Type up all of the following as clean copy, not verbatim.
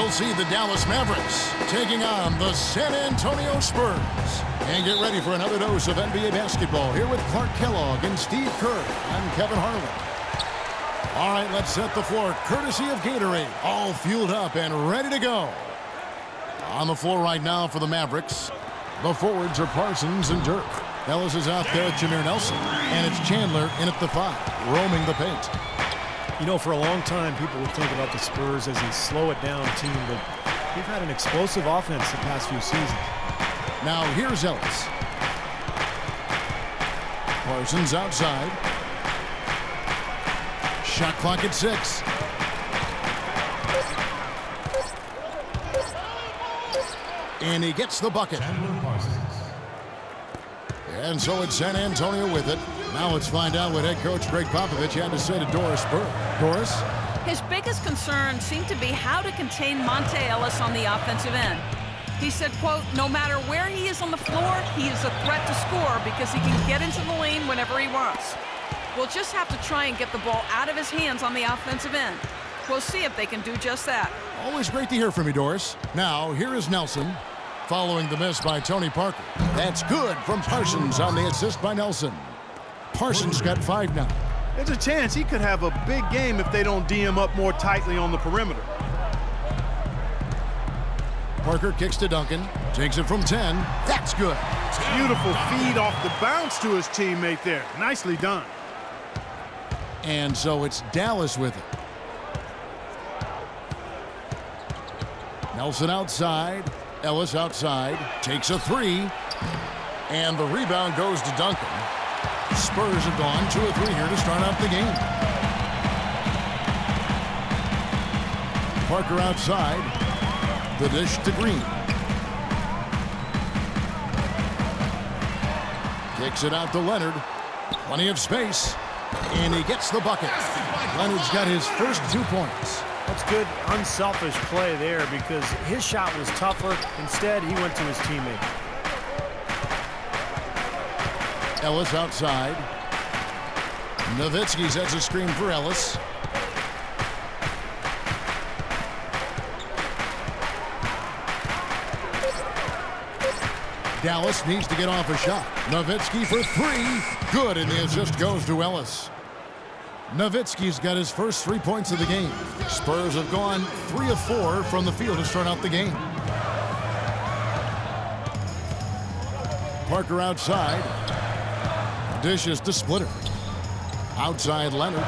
We'll see the Dallas Mavericks taking on the San Antonio Spurs. And get ready for another dose of NBA basketball here with Clark Kellogg and Steve Kerr. I'm Kevin Harlan. All right, let's set the floor courtesy of Gatorade. All fueled up and ready to go. On the floor right now for the Mavericks, the forwards are Parsons and Dirk. Ellis is out there with Jameer Nelson. And it's Chandler in at the 5, roaming the paint. You know, for a long time, people would think about the Spurs as a slow-it-down team, but they've had an explosive offense the past few seasons. Now here's Ellis. Parsons outside. Shot clock at 6. And he gets the bucket. And so it's San Antonio with it. Now let's find out what head coach Greg Popovich had to say to Doris Burke. Doris? His biggest concern seemed to be how to contain Monte Ellis on the offensive end. He said, quote, no matter where he is on the floor, he is a threat to score because he can get into the lane whenever he wants. We'll just have to try and get the ball out of his hands on the offensive end. We'll see if they can do just that. Always great to hear from you, Doris. Now, here is Nelson, following the miss by Tony Parker. That's good from Parsons on the assist by Nelson. Parsons got 5 now. There's a chance he could have a big game if they don't D him up more tightly on the perimeter. Parker kicks to Duncan, takes it from 10. That's good. Beautiful feed off the bounce to his teammate there. Nicely done. And so it's Dallas with it. Nelson outside. Ellis outside. Takes a 3. And the rebound goes to Duncan. Spurs have gone 2 or 3 here to start out the game. Parker outside. The dish to Green. Kicks it out to Leonard. Plenty of space. And he gets the bucket. Leonard's got his first 2 points. That's good, unselfish play there because his shot was tougher. Instead, he went to his teammate. Ellis outside. Nowitzki sets a screen for Ellis. Dallas needs to get off a shot. Nowitzki for 3. Good, and the assist goes to Ellis. Nowitzki's got his first 3 points of the game. Spurs have gone 3 of 4 from the field to start out the game. Parker outside. Dishes to Splitter. Outside Leonard.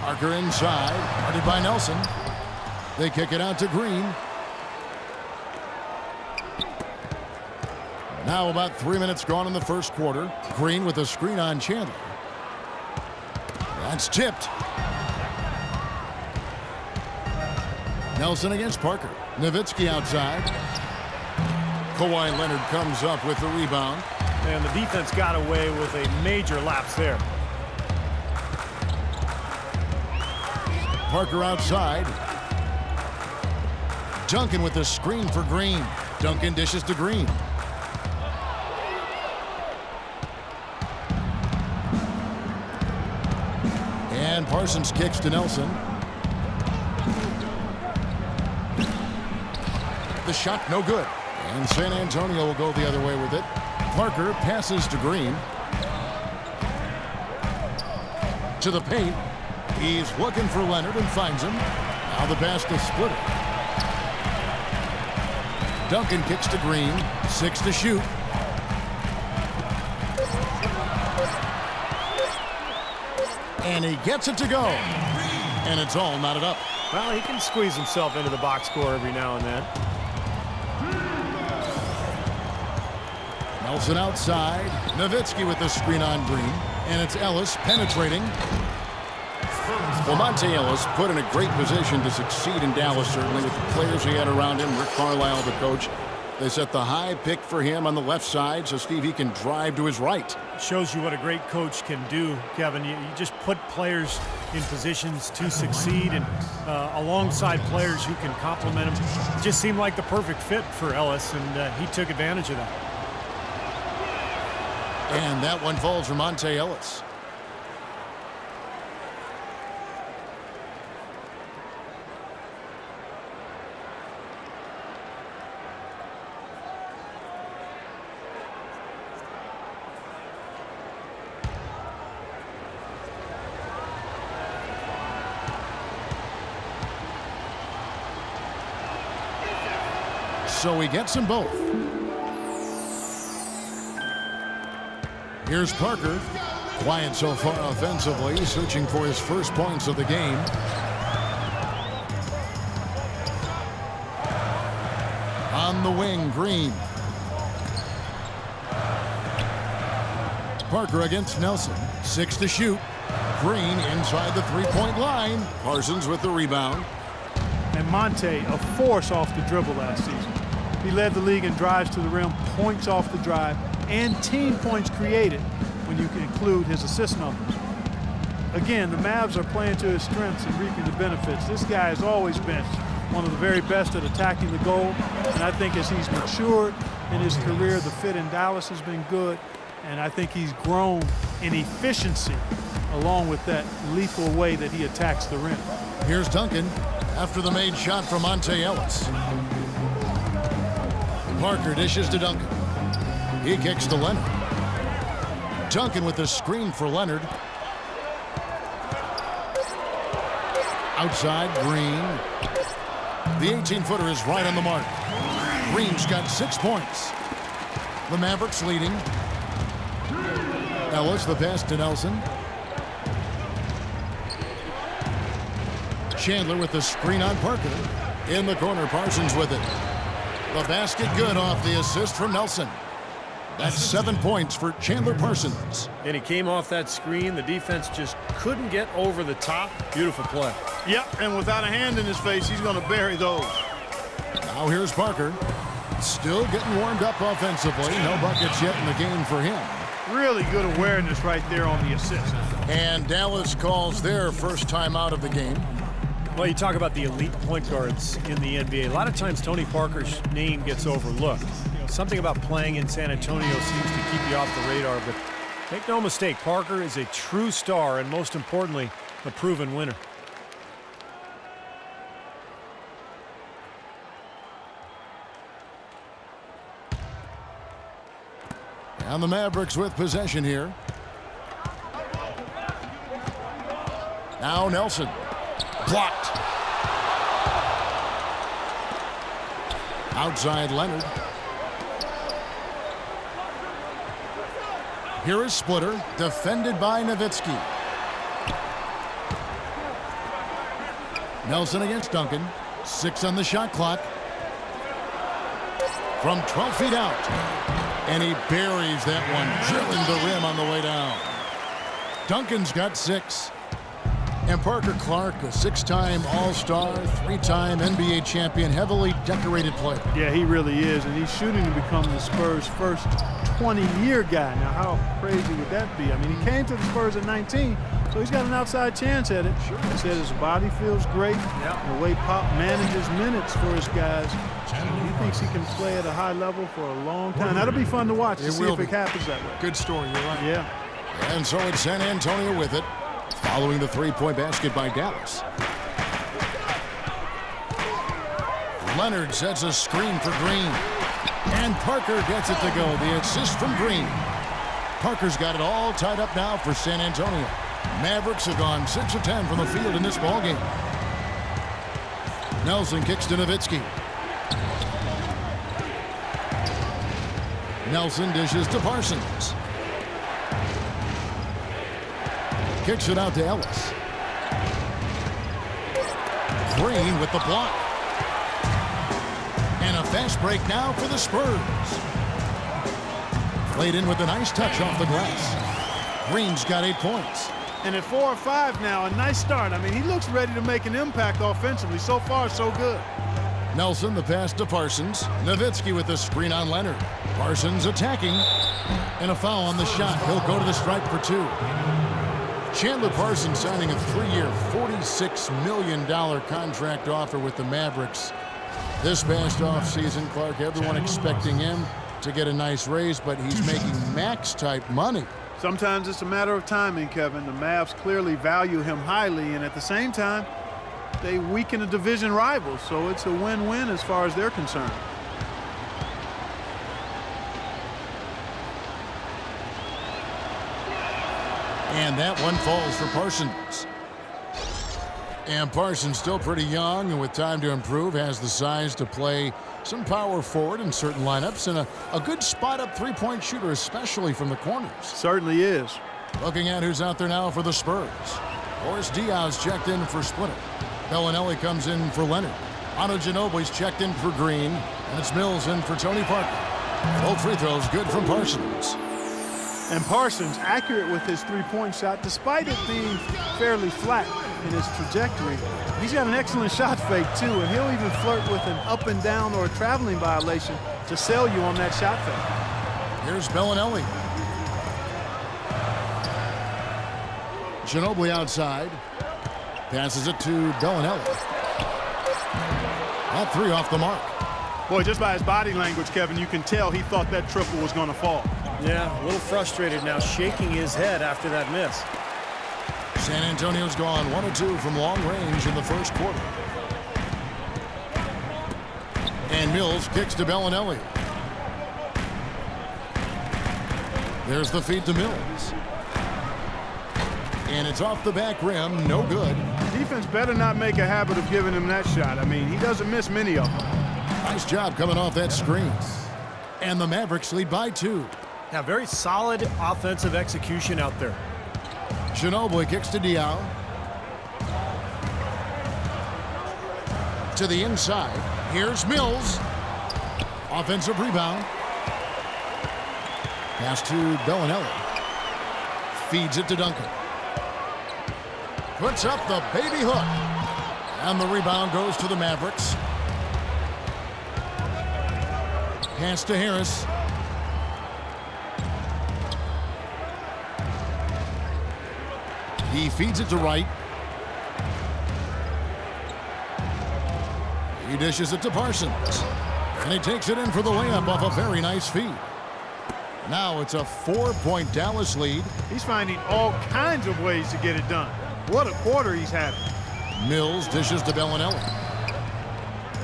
Parker inside. Guarded by Nelson. They kick it out to Green. Now about 3 minutes gone in the first quarter. Green with a screen on Chandler. That's tipped. Nelson against Parker. Nowitzki outside. Kawhi Leonard comes up with the rebound. And the defense got away with a major lapse there. Parker outside. Duncan with the screen for Green. Duncan dishes to Green. And Parsons kicks to Nelson. The shot no good. And San Antonio will go the other way with it. Parker passes to Green. To the paint. He's looking for Leonard and finds him. Now the pass to Splitter. Duncan kicks to Green. 6 to shoot. And he gets it to go. And it's all knotted up. Well, he can squeeze himself into the box score every now and then. Nelson outside. Nowitzki with the screen on Green. And it's Ellis penetrating. Well, Monte Ellis put in a great position to succeed in Dallas, certainly, with the players he had around him. Rick Carlisle, the coach. They set the high pick for him on the left side, so Steve, he can drive to his right. Shows you what a great coach can do, Kevin. You just put players in positions to succeed and alongside players who can complement him. It just seemed like the perfect fit for Ellis, and he took advantage of that. And that one falls for Monte Ellis. so he gets them both. Here's Parker. Quiet so far offensively, searching for his first points of the game. On the wing, Green. Parker against Nelson. 6 to shoot. Green inside the three-point line. Parsons with the rebound. And Monte, a force off the dribble last season. He led the league in drives to the rim, points off the drive, and team points created when you can include his assist numbers. Again, the Mavs are playing to his strengths and reaping the benefits. This guy has always been one of the very best at attacking the goal, and I think as he's matured in his career, the fit in Dallas has been good, and I think he's grown in efficiency along with that lethal way that he attacks the rim. Here's Duncan after the made shot from Monte Ellis. Parker dishes to Duncan. He kicks to Leonard. Duncan with the screen for Leonard. Outside, Green. The 18-footer is right on the mark. Green's got 6 points. The Mavericks leading. Ellis, the pass to Nelson. Chandler with the screen on Parker. In the corner, Parsons with it. The basket good off the assist from Nelson. That's 7 points for Chandler Parsons. And he came off that screen. The defense just couldn't get over the top. Beautiful play. Yep, and without a hand in his face, he's going to bury those. Now here's Parker. Still getting warmed up offensively. No buckets yet in the game for him. Really good awareness right there on the assist. And Dallas calls their first time out of the game. Well, you talk about the elite point guards in the NBA. A lot of times Tony Parker's name gets overlooked. Something about playing in San Antonio seems to keep you off the radar. But make no mistake, Parker is a true star and, most importantly, a proven winner. And the Mavericks with possession here. Now Nelson. Blocked. Outside Leonard. Here is Splitter, defended by Nowitzki. Nelson against Duncan. 6 on the shot clock. From 12 feet out. And he buries that one, drilling the rim on the way down. Duncan's got 6. And Parker Clark, a 6-time All-Star, 3-time NBA champion, heavily decorated player. Yeah, he really is, and he's shooting to become the Spurs' first 20-year guy. Now, how crazy would that be? I mean, he came to the Spurs at 19, so he's got an outside chance at it. Sure. He said his body feels great. Yep. The way Pop manages minutes for his guys, he thinks he can play at a high level for a long time. That'll be fun to watch to see if it happens that way. Good story, you're right. Yeah. And so it's San Antonio with it, following the three-point basket by Dallas. Leonard sets a screen for Green. And Parker gets it to go. The assist from Green. Parker's got it all tied up now for San Antonio. Mavericks have gone 6 of 10 from the field in this ballgame. Nelson kicks to Nowitzki. Nelson dishes to Parsons. Kicks it out to Ellis. Green with the block. And a fast break now for the Spurs. Played in with a nice touch off the glass. Green's got 8 points. And at 4 or 5 now, a nice start. I mean, he looks ready to make an impact offensively. So far, so good. Nelson, the pass to Parsons. Nowitzki with the screen on Leonard. Parsons attacking. And a foul on the shot. He'll go to the stripe for 2. Chandler Parsons signing a 3-year, $46 million contract offer with the Mavericks. This past offseason, Clark, everyone expecting him to get a nice raise, but he's making max-type money. Sometimes it's a matter of timing, Kevin. The Mavs clearly value him highly, and at the same time, they weaken a division rival, so it's a win-win as far as they're concerned. And that one falls for Parsons. And Parsons still pretty young and with time to improve, has the size to play some power forward in certain lineups and a good spot-up three-point shooter, especially from the corners. Certainly is. Looking at who's out there now for the Spurs. Boris Diaw's checked in for Splitter. Bellinelli comes in for Leonard. Otto Ginobili's checked in for Green. And it's Mills in for Tony Parker. Both free throws good from Parsons. And Parsons accurate with his three-point shot, despite it being fairly flat in his trajectory. He's got an excellent shot fake, too, and he'll even flirt with an up and down or a traveling violation to sell you on that shot fake. Here's Bellinelli. Ginobili outside. Passes it to Bellinelli. That three off the mark. Boy, just by his body language, Kevin, you can tell he thought that triple was going to fall. Yeah, a little frustrated now, shaking his head after that miss. San Antonio's gone 1 of 2 from long range in the first quarter. And Mills kicks to Bellinelli. There's the feed to Mills. And it's off the back rim, no good. Defense better not make a habit of giving him that shot. I mean, he doesn't miss many of them. Nice job coming off that screen. And the Mavericks lead by 2. Yeah, very solid offensive execution out there. Ginobili kicks to Diaw. To the inside. Here's Mills. Offensive rebound. Pass to Bellinelli. Feeds it to Duncan. Puts up the baby hook. And the rebound goes to the Mavericks. Pass to Harris. He feeds it to Wright. He dishes it to Parsons. And he takes it in for the layup off a very nice feed. Now it's a 4-point Dallas lead. He's finding all kinds of ways to get it done. What a quarter he's having. Mills dishes to Bellinelli.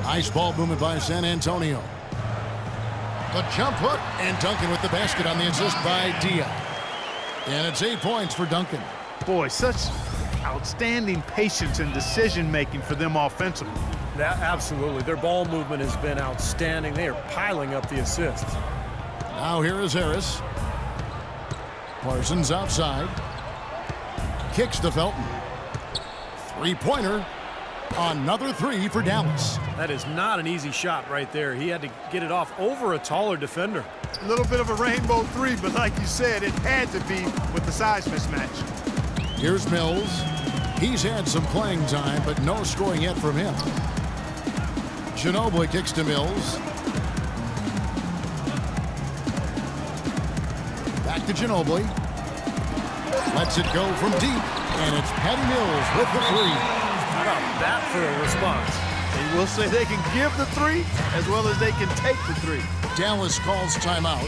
Nice ball movement by San Antonio. The jump hook, and Duncan with the basket on the assist by Diaw. And it's 8 points for Duncan. Boy, such outstanding patience and decision-making for them offensively. Absolutely. Their ball movement has been outstanding. They are piling up the assists. Now here is Harris. Parsons outside. Kicks to Felton. Three-pointer. Another three for Dallas. That is not an easy shot right there. He had to get it off over a taller defender. A little bit of a rainbow three, but like you said, it had to be with the size mismatch. Here's Mills. He's had some playing time, but no scoring yet from him. Ginobili kicks to Mills. Back to Ginobili. Lets it go from deep, and it's Patty Mills with the three. How about that for a response? They will say they can give the three as well as they can take the three. Dallas calls timeout.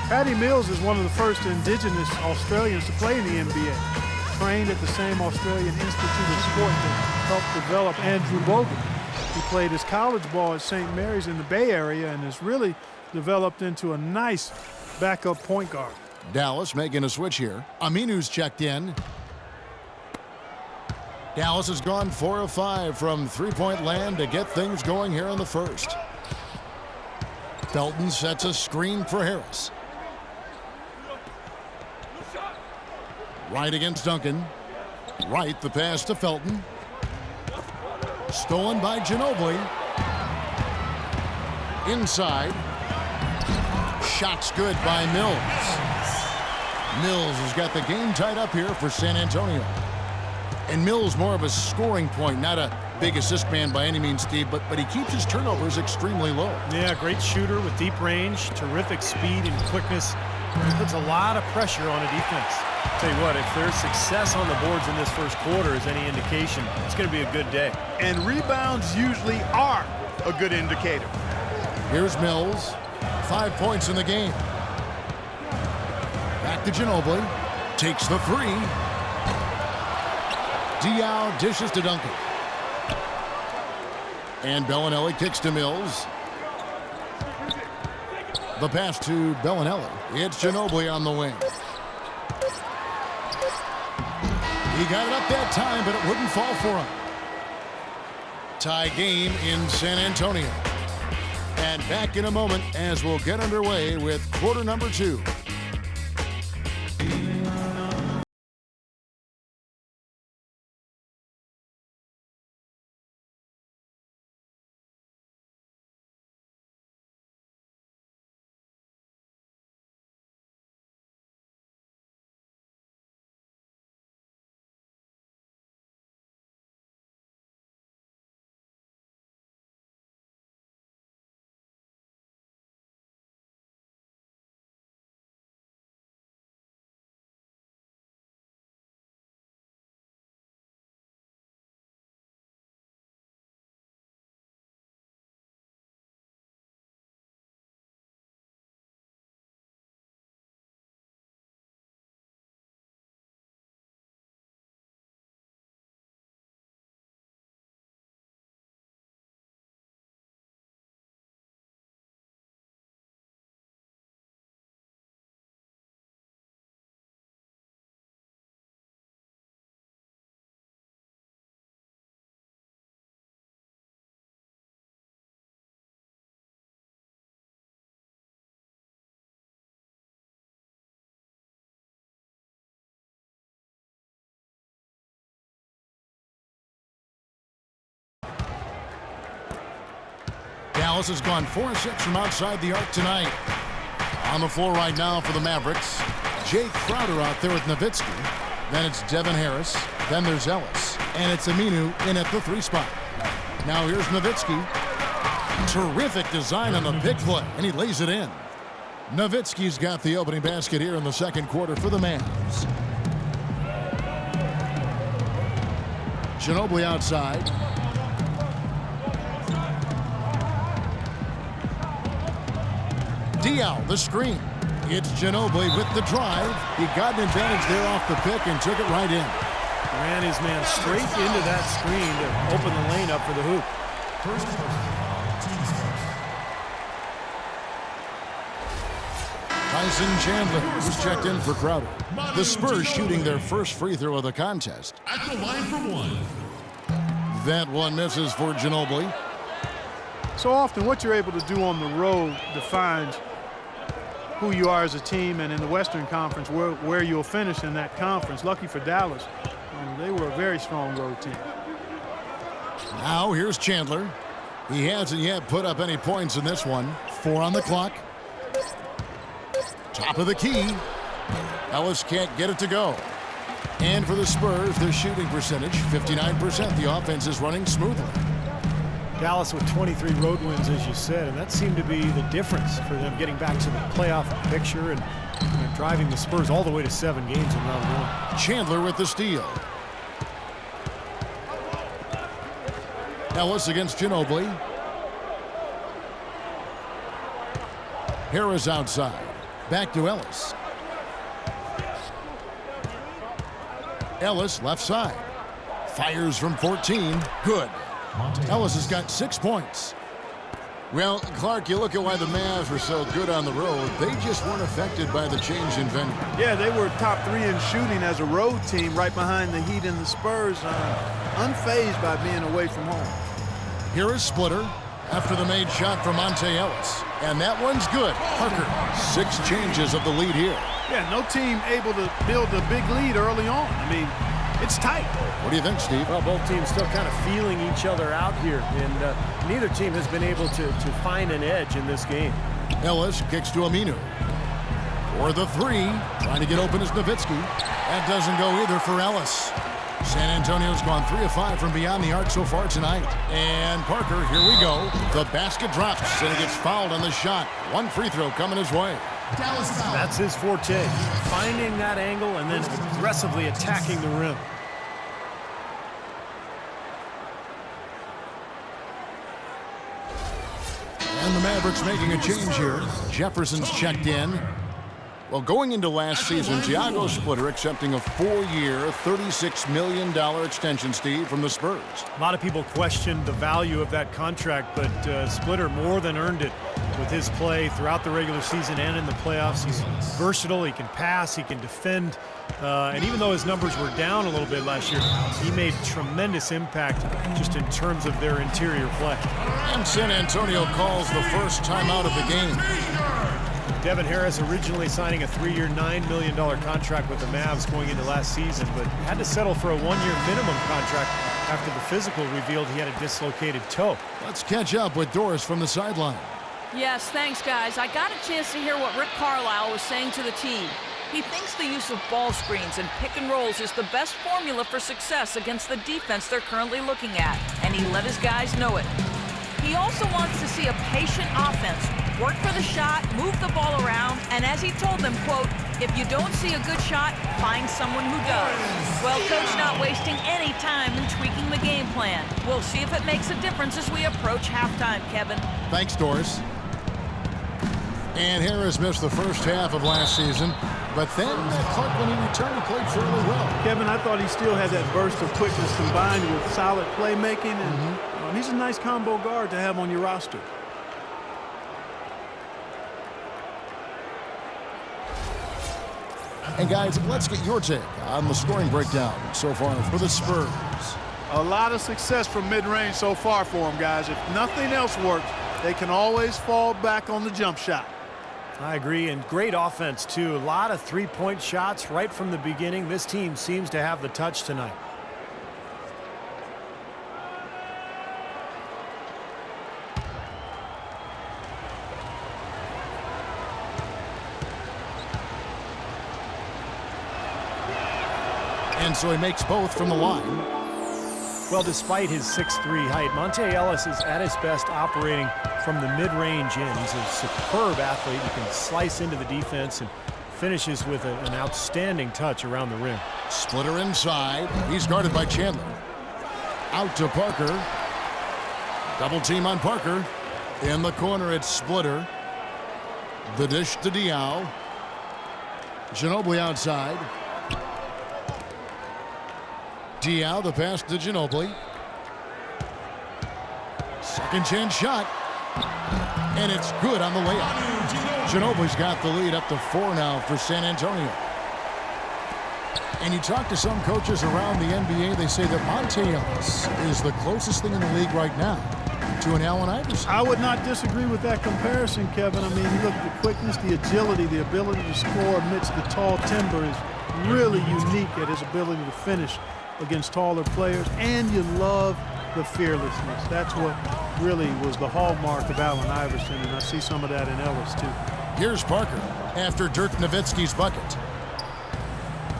Patty Mills is one of the first indigenous Australians to play in the NBA. Trained at the same Australian Institute of Sport that helped develop Andrew Bogut. He played his college ball at St. Mary's in the Bay Area and has really developed into a nice backup point guard. Dallas making a switch here. Aminu's checked in. Dallas has gone 4 of 5 from three-point land to get things going here in the first. Felton sets a screen for Harris. Wright against Duncan. Wright the pass to Felton. Stolen by Ginobili. Inside. Shots good by Mills. Mills has got the game tied up here for San Antonio. And Mills more of a scoring point, not a big assist man by any means, Steve, but he keeps his turnovers extremely low. Yeah, great shooter with deep range, terrific speed and quickness. He puts a lot of pressure on a defense. Tell you what, if there's success on the boards in this first quarter is any indication, it's going to be a good day. And rebounds usually are a good indicator. Here's Mills. 5 points in the game. Back to Ginobili. Takes the three. Diaw dishes to Duncan. And Bellinelli kicks to Mills. The pass to Bellinelli. It's Ginobili on the wing. He got it up that time, but it wouldn't fall for him. Tie game in San Antonio. And back in a moment as we'll get underway with quarter number 2. Dallas has gone 4-6 from outside the arc tonight. On the floor right now for the Mavericks, Jay Crowder out there with Nowitzki. Then it's Devin Harris. Then there's Ellis. And it's Aminu in at the 3 spot. Now here's Nowitzki. Terrific design on the pick play, and he lays it in. Nowitzki's got the opening basket here in the second quarter for the Mavs. Ginobili outside. Diaw, the screen. It's Ginobili with the drive. He got an advantage there off the pick and took it right in. Ran his man straight into that screen to open the lane up for the hoop. Tyson Chandler, who's checked in for Crowder. The Spurs shooting their first free throw of the contest. At the line for 1. That one misses for Ginobili. So often what you're able to do on the road defines who you are as a team, and in the Western Conference where you'll finish in that conference. Lucky for Dallas, they were a very strong road team. Now here's Chandler. He hasn't yet put up any points in this one. 4 on the clock. Top of the key. Ellis can't get it to go. And for the Spurs, their shooting percentage, 59%. The offense is running smoothly. Dallas with 23 road wins, as you said, and that seemed to be the difference for them getting back to the playoff picture and driving the Spurs all the way to 7 games in round 1. Chandler with the steal. Ellis against Ginobili. Harris outside. Back to Ellis. Ellis left side. Fires from 14. Good. Ellis has got 6 points. Well, Clark, you look at why the Mavs were so good on the road. They just weren't affected by the change in venue. Yeah, they were top 3 in shooting as a road team, right behind the Heat and the Spurs, unfazed by being away from home. Here is Splitter after the made shot from Monte Ellis. And that one's good. Parker, 6 changes of the lead here. Yeah, no team able to build a big lead early on. I mean, it's tight. What do you think, Steve? Well, both teams still kind of feeling each other out here, and neither team has been able to find an edge in this game. Ellis kicks to Aminu. For the 3, trying to get open is Nowitzki. That doesn't go either for Ellis. San Antonio's gone 3 of 5 from beyond the arc so far tonight. And Parker, here we go. The basket drops, and he gets fouled on the shot. 1 free throw coming his way. That's his forte, finding that angle and then aggressively attacking the rim. And the Mavericks making a change here. Jefferson's checked in. Well, going into last season, Thiago Splitter accepting a 4-year, $36 million extension, Steve, from the Spurs. A lot of people questioned the value of that contract, but Splitter more than earned it. with his play throughout the regular season and in the playoffs. He's versatile. He can pass. He can defend. And even though his numbers were down a little bit last year, he made tremendous impact just in terms of their interior play. And San Antonio calls the first timeout of the game. Devin Harris originally signing a 3-year, $9 million contract with the Mavs going into last season, but had to settle for a 1-year minimum contract after the physical revealed he had a dislocated toe. Let's catch up with Doris from the sideline. Yes, thanks, guys. I got a chance to hear what Rick Carlisle was saying to the team. He thinks the use of ball screens and pick and rolls is the best formula for success against the defense they're currently looking at, and he let his guys know it. He also wants to see a patient offense, work for the shot, move the ball around, and as he told them, quote, if you don't see a good shot, find someone who does. Well, Coach not wasting any time in tweaking the game plan. We'll see if it makes a difference as we approach halftime, Kevin. Thanks, Doris. And Harris missed the first half of last season, but then Clark, when he returned, he played fairly well. Kevin, I thought he still had that burst of quickness combined with solid playmaking, and he's a nice combo guard to have on your roster. And guys, let's get your take on the scoring breakdown so far for the Spurs. A lot of success from mid-range so far for them, guys. If nothing else works, they can always fall back on the jump shot. I agree, and great offense, too. A lot of three-point shots right from the beginning. This team seems to have the touch tonight. And so he makes both from the line. Well, despite his 6'3" height, Monta Ellis is at his best operating from the mid-range in. He's a superb athlete. He can slice into the defense and finishes with an outstanding touch around the rim. Splitter inside. He's guarded by Chandler. Out to Parker. Double team on Parker. In the corner, it's Splitter. The dish to Diaw. Ginobili outside. Diaw, the pass to Ginobili. Second chance shot. And it's good on the layup. Ginobili's got the lead up to 4 now for San Antonio. And you talk to some coaches around the NBA, they say that Monta Ellis is the closest thing in the league right now to an Allen Iverson. I would not disagree with that comparison, Kevin. I mean, you look at the quickness, the agility, the ability to score amidst the tall timber is really unique at his ability to finish against taller players, and you love the fearlessness. That's what really was the hallmark of Allen Iverson, and I see some of that in Ellis, too. Here's Parker after Dirk Nowitzki's bucket.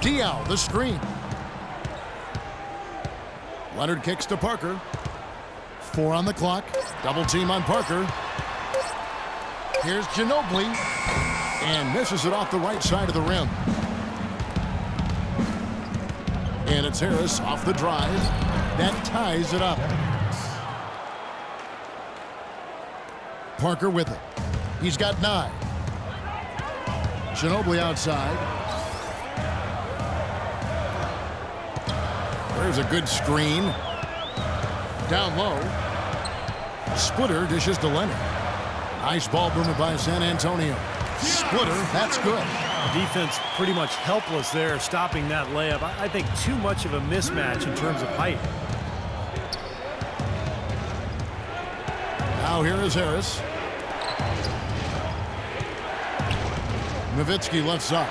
Diaw, the screen. Leonard kicks to Parker. 4 on the clock. Double team on Parker. Here's Ginobili, and misses it off the right side of the rim. And it's Harris off the drive. That ties it up. Parker with it. He's got 9. Ginobili outside. There's a good screen. Down low. Splitter dishes to Leonard. Nice ball movement by San Antonio. Splitter, that's good. The defense pretty much helpless there, stopping that layup. I think too much of a mismatch in terms of height. Now here is Harris. Nowitzki left side.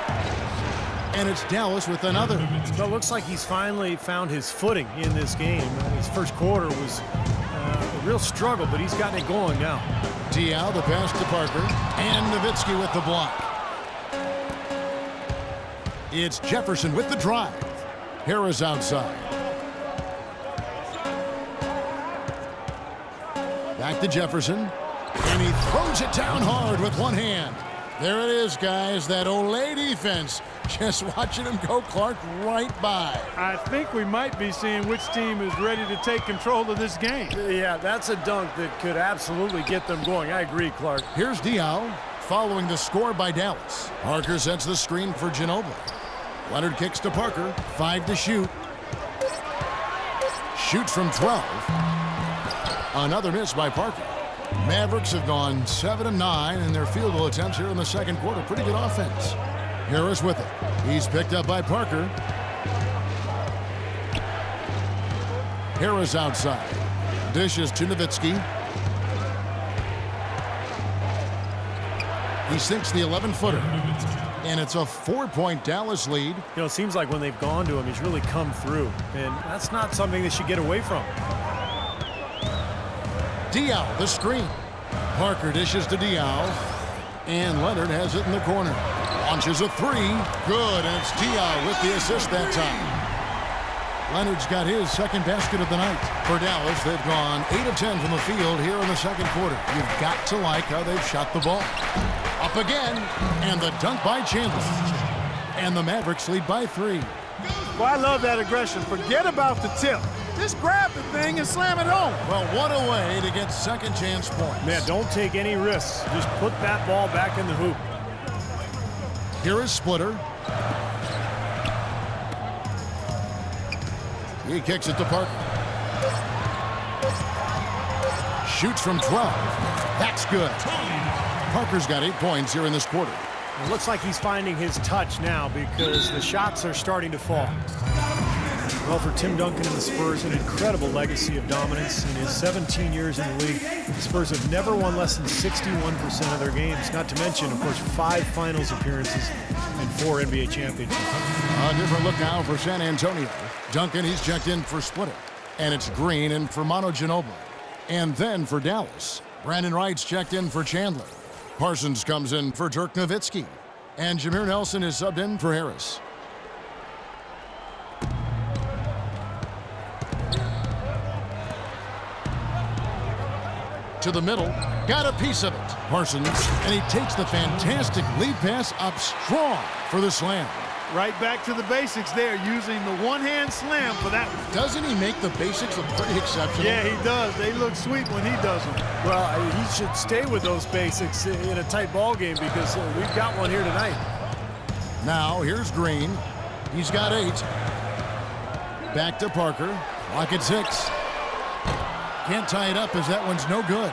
And it's Dallas with another. So it looks like he's finally found his footing in this game. His first quarter was a real struggle, but he's gotten it going now. Diaw, the pass to Parker. And Nowitzki with the block. It's Jefferson with the drive. Harris outside. Back to Jefferson. And he throws it down hard with one hand. There it is, guys. That Olay defense. Just watching him go, Clark, right by. I think we might be seeing which team is ready to take control of this game. Yeah, that's a dunk that could absolutely get them going. I agree, Clark. Here's Diaw following the score by Dallas. Parker sets the screen for Ginobili. Leonard kicks to Parker. 5 to shoot. Shoots from 12. Another miss by Parker. Mavericks have gone 7 of 9 in their field goal attempts here in the second quarter. Pretty good offense. Harris with it. He's picked up by Parker. Harris outside. Dishes to Nowitzki. He sinks the 11-footer. And it's a 4-point Dallas lead. You know, it seems like when they've gone to him, he's really come through. And that's not something they should get away from. Diaw, the screen. Parker dishes to Diaw. And Leonard has it in the corner. Launches a three. Good, and it's Diaw with the assist that time. Leonard's got his second basket of the night. For Dallas, they've gone 8 of 10 from the field here in the second quarter. You've got to like how they've shot the ball. Up again, and the dunk by Chandler. And the Mavericks lead by 3. Well, I love that aggression. Forget about the tip. Just grab the thing and slam it home. Well, what a way to get second chance points. Man, don't take any risks. Just put that ball back in the hoop. Here is Splitter. He kicks it to Parker. Shoots from 12. That's good. Parker's got 8 points here in this quarter. It looks like he's finding his touch now because the shots are starting to fall. Well, for Tim Duncan and the Spurs, an incredible legacy of dominance. In his 17 years in the league, the Spurs have never won less than 61% of their games, not to mention, of course, 5 finals appearances and 4 NBA championships. A different look now for San Antonio. Duncan, he's checked in for Splitter. And it's Green in for Manu Ginobili. And then for Dallas, Brandon Wright's checked in for Chandler. Parsons comes in for Dirk Nowitzki. And Jameer Nelson is subbed in for Harris. To the middle, got a piece of it. Parsons, and he takes the fantastic lead pass up strong for the slam. Right back to the basics there, using the one-hand slam for that. Doesn't he make the basics look pretty exceptional? Yeah, he does. They look sweet when he does them. Well, he should stay with those basics in a tight ball game because we've got one here tonight. Now, here's Green. He's got 8. Back to Parker. Clock at 6. Can't tie it up as that one's no good.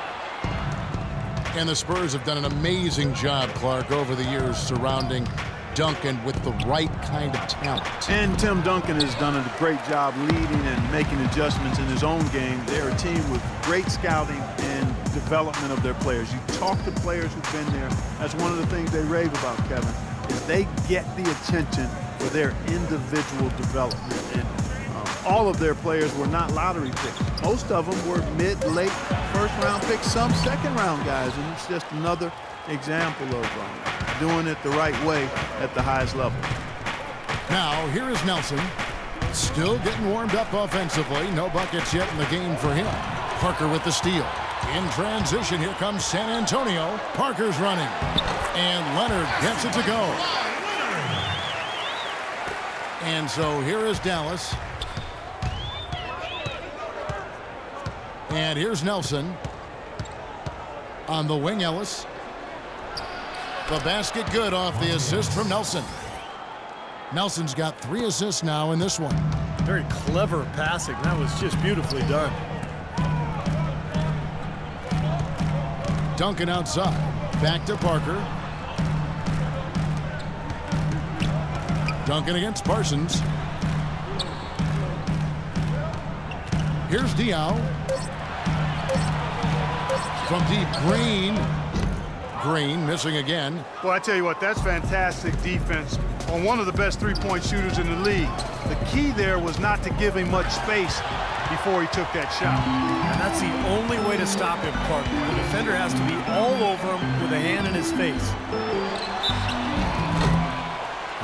And the Spurs have done an amazing job, Clark, over the years surrounding Duncan with the right kind of talent. And Tim Duncan has done a great job leading and making adjustments in his own game. They're a team with great scouting and development of their players. You talk to players who've been there. That's one of the things they rave about, Kevin, is they get the attention for their individual development. And all of their players were not lottery picks. Most of them were mid, late, first-round picks, some second-round guys, and it's just another example of doing it the right way at the highest level. Now, here is Nelson. Still getting warmed up offensively. No buckets yet in the game for him. Parker with the steal. In transition, here comes San Antonio. Parker's running. And Leonard gets it to go. And so here is Dallas. And here's Nelson. On the wing, Ellis. The basket good off the assist from Nelson. Nelson's got 3 assists now in this one. Very clever passing. That was just beautifully done. Duncan outside. Back to Parker. Duncan against Parsons. Here's Diaw. From deep, Green. Green missing again. Well, I tell you what, that's fantastic defense on one of the best three-point shooters in the league. The key there was not to give him much space before he took that shot. And that's the only way to stop him, Clark. The defender has to be all over him with a hand in his face.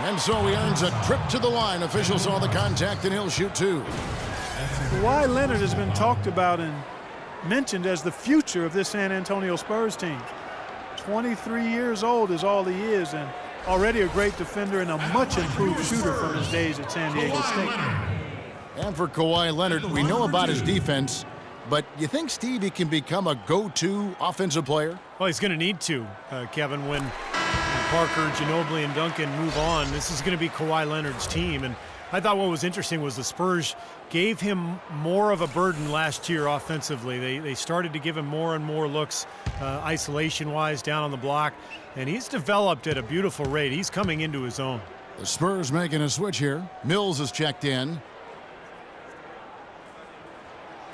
And so he earns a trip to the line. Officials saw the contact, and he'll shoot 2. Kawhi Leonard has been talked about and mentioned as the future of this San Antonio Spurs team. 23 years old is all he is, and already a great defender and a much improved shooter from his days at San Diego State. And for Kawhi Leonard, we know about his defense, but you think, Steve, he can become a go-to offensive player? Well, he's going to need to, Kevin, when Parker, Ginobili, and Duncan move on. This is going to be Kawhi Leonard's team, and I thought what was interesting was the Spurs gave him more of a burden last year offensively. They started to give him more and more looks isolation-wise down on the block, and he's developed at a beautiful rate. He's coming into his own. The Spurs making a switch here. Mills is checked in.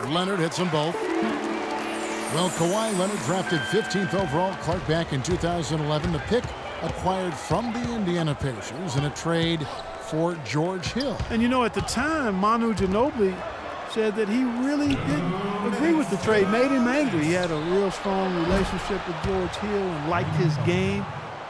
Leonard hits them both. Well, Kawhi Leonard drafted 15th overall, Clark, back in 2011. The pick acquired from the Indiana Pacers in a trade for George Hill. And you know, at the time, Manu Ginobili said that he really didn't agree with the trade, made him angry. He had a real strong relationship with George Hill and liked his game.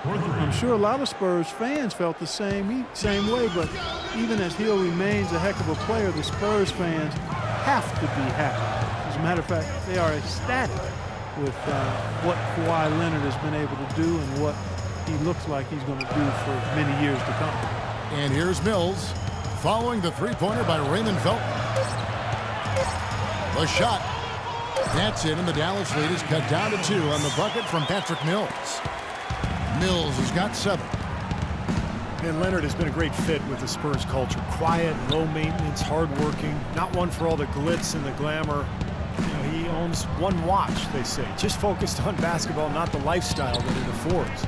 I'm sure a lot of Spurs fans felt the same way, but even as Hill remains a heck of a player, the Spurs fans have to be happy. As a matter of fact, they are ecstatic with what Kawhi Leonard has been able to do and what he looks like he's going to do for many years to come. And here's Mills following the three-pointer by Raymond Felton. The shot. That's it, and the Dallas lead is cut down to 2 on the bucket from Patrick Mills. Mills has got 7. And Leonard has been a great fit with the Spurs culture. Quiet, low maintenance, hardworking, not one for all the glitz and the glamour. You know, he owns one watch, they say. Just focused on basketball, not the lifestyle that it affords.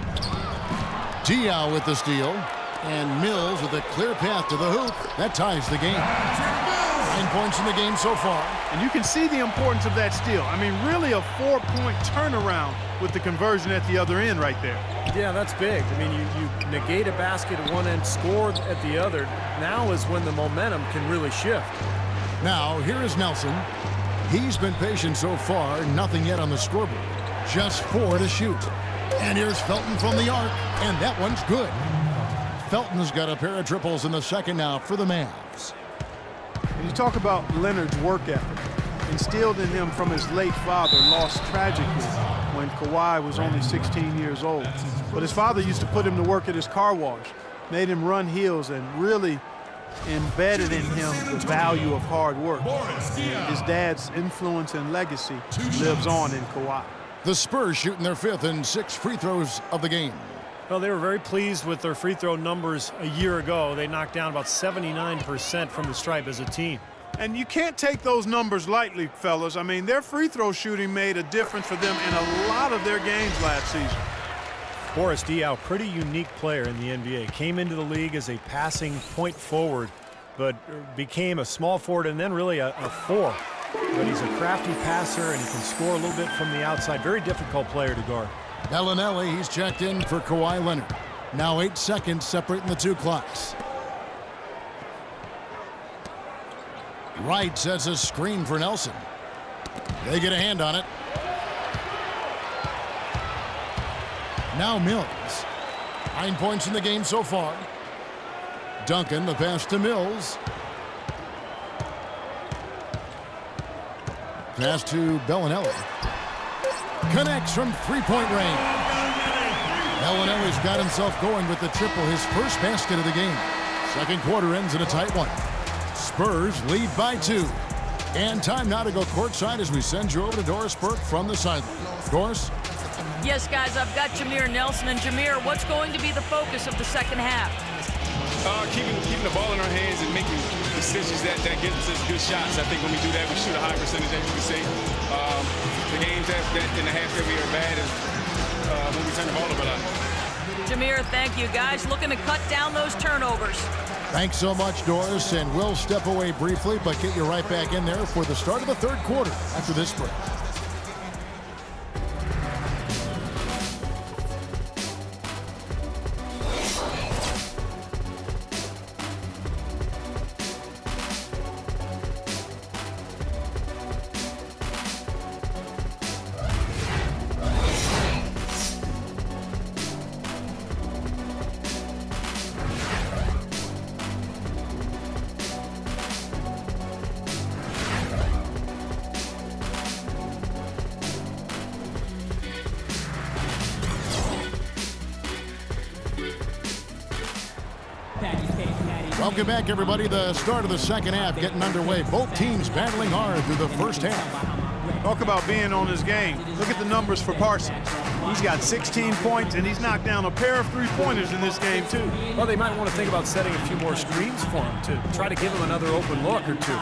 Diaw with the steal. And Mills with a clear path to the hoop. That ties the game. 9 points in the game so far. And you can see the importance of that steal. I mean, really a 4-point turnaround with the conversion at the other end right there. Yeah, that's big. I mean, you negate a basket at one end, score at the other. Now is when the momentum can really shift. Now, here is Nelson. He's been patient so far. Nothing yet on the scoreboard. Just 4 to shoot. And here's Felton from the arc. And that one's good. Felton's got a pair of triples in the second now for the Mavs. When you talk about Leonard's work ethic, instilled in him from his late father, lost tragically when Kawhi was only 16 years old. But his father used to put him to work at his car wash, made him run hills, and really embedded in him the value of hard work. His dad's influence and legacy lives on in Kawhi. The Spurs shooting their 5th and 6th free throws of the game. Well, they were very pleased with their free throw numbers a year ago. They knocked down about 79% from the stripe as a team. And you can't take those numbers lightly, fellas. I mean, their free throw shooting made a difference for them in a lot of their games last season. Boris Diaw, pretty unique player in the NBA. Came into the league as a passing point forward, but became a small forward and then really a 4. But he's a crafty passer and he can score a little bit from the outside. Very difficult player to guard. Bellinelli, he's checked in for Kawhi Leonard. Now 8 seconds separating the 2 clocks. Wright sets a screen for Nelson. They get a hand on it. Now Mills. 9 points in the game so far. Duncan, the pass to Mills. Pass to Bellinelli. Connects from three-point range. Bellinelli's got himself going with the triple, his first basket of the game. Second quarter ends in a tight one. Spurs lead by 2. And time now to go courtside as we send you over to Doris Burke from the sideline. Doris? Yes, guys, I've got Jameer Nelson. And Jameer, what's going to be the focus of the second half? Keeping the ball in our hands and making decisions that gets us good shots. I think when we do that, we shoot a high percentage, as you can see. The games that in the half that we are bad is when we turn the ball over a lot. Jameer, thank you, guys. Looking to cut down those turnovers. Thanks so much, Doris, and we'll step away briefly, but get you right back in there for the start of the third quarter after this break. Welcome back, everybody. The start of the second half getting underway. Both teams battling hard through the first half. Talk about being on his game. Look at the numbers for Parsons. He's got 16 points, and he's knocked down a pair of three-pointers in this game, too. Well, they might want to think about setting a few more screens for him to try to give him another open look or two.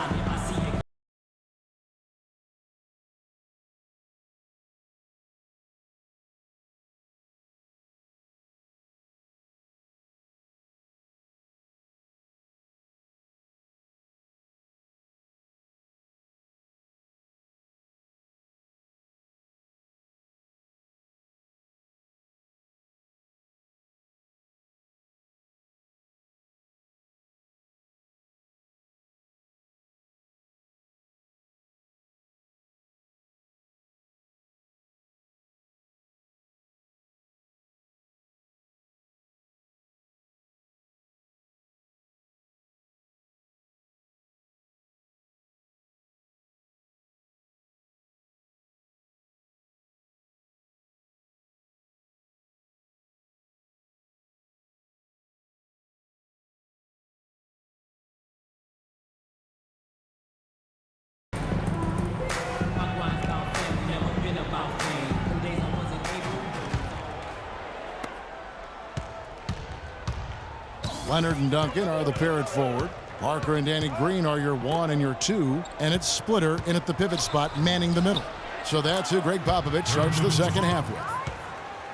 Leonard and Duncan are the pair at forward. Parker and Danny Green are your 1 and your 2. And it's Splitter in at the pivot spot, manning the middle. So that's who Greg Popovich starts the second half with.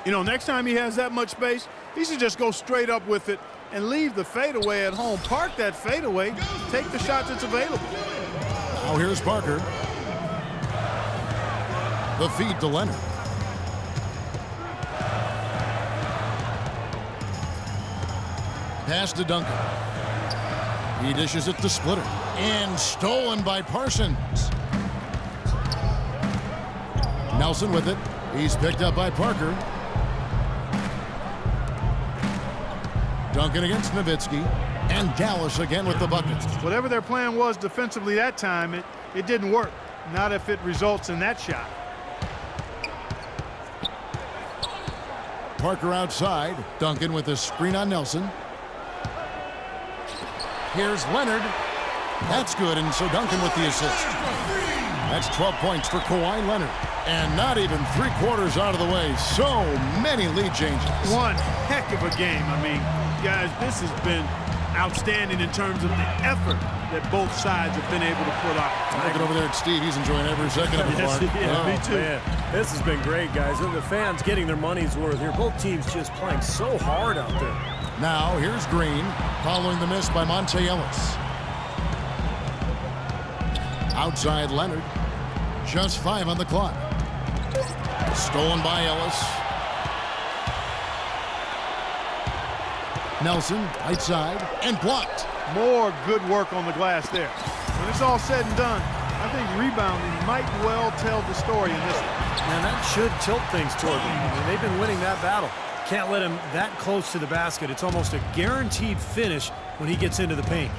You know, next time he has that much space, he should just go straight up with it and leave the fadeaway at home. Park that fadeaway, take the shot that's available. Now here's Parker. The feed to Leonard. Pass to Duncan. He dishes it to Splitter. And stolen by Parsons. Nelson with it. He's picked up by Parker. Duncan against Nowitzki. And Dallas again with the bucket. Whatever their plan was defensively that time, it didn't work. Not if it results in that shot. Parker outside. Duncan with a screen on Nelson. Here's Leonard. That's good, and so Duncan with the assist. That's 12 points for Kawhi Leonard. And not even 3/4 out of the way. So many lead changes. One heck of a game. I mean, guys, this has been outstanding in terms of the effort that both sides have been able to put out. Looking over there at Steve. He's enjoying every second of it. Yes, me too. Man, this has been great, guys. The fans getting their money's worth here. Both teams just playing so hard out there. Now here's Green following the miss by Monte Ellis. Outside Leonard. Just 5 on the clock. Stolen by Ellis. Nelson outside and blocked. More good work on the glass there. When it's all said and done, I think rebounding might well tell the story in this one. And that should tilt things toward them. I mean, they've been winning that battle. Can't let him that close to the basket. It's almost a guaranteed finish when he gets into the paint.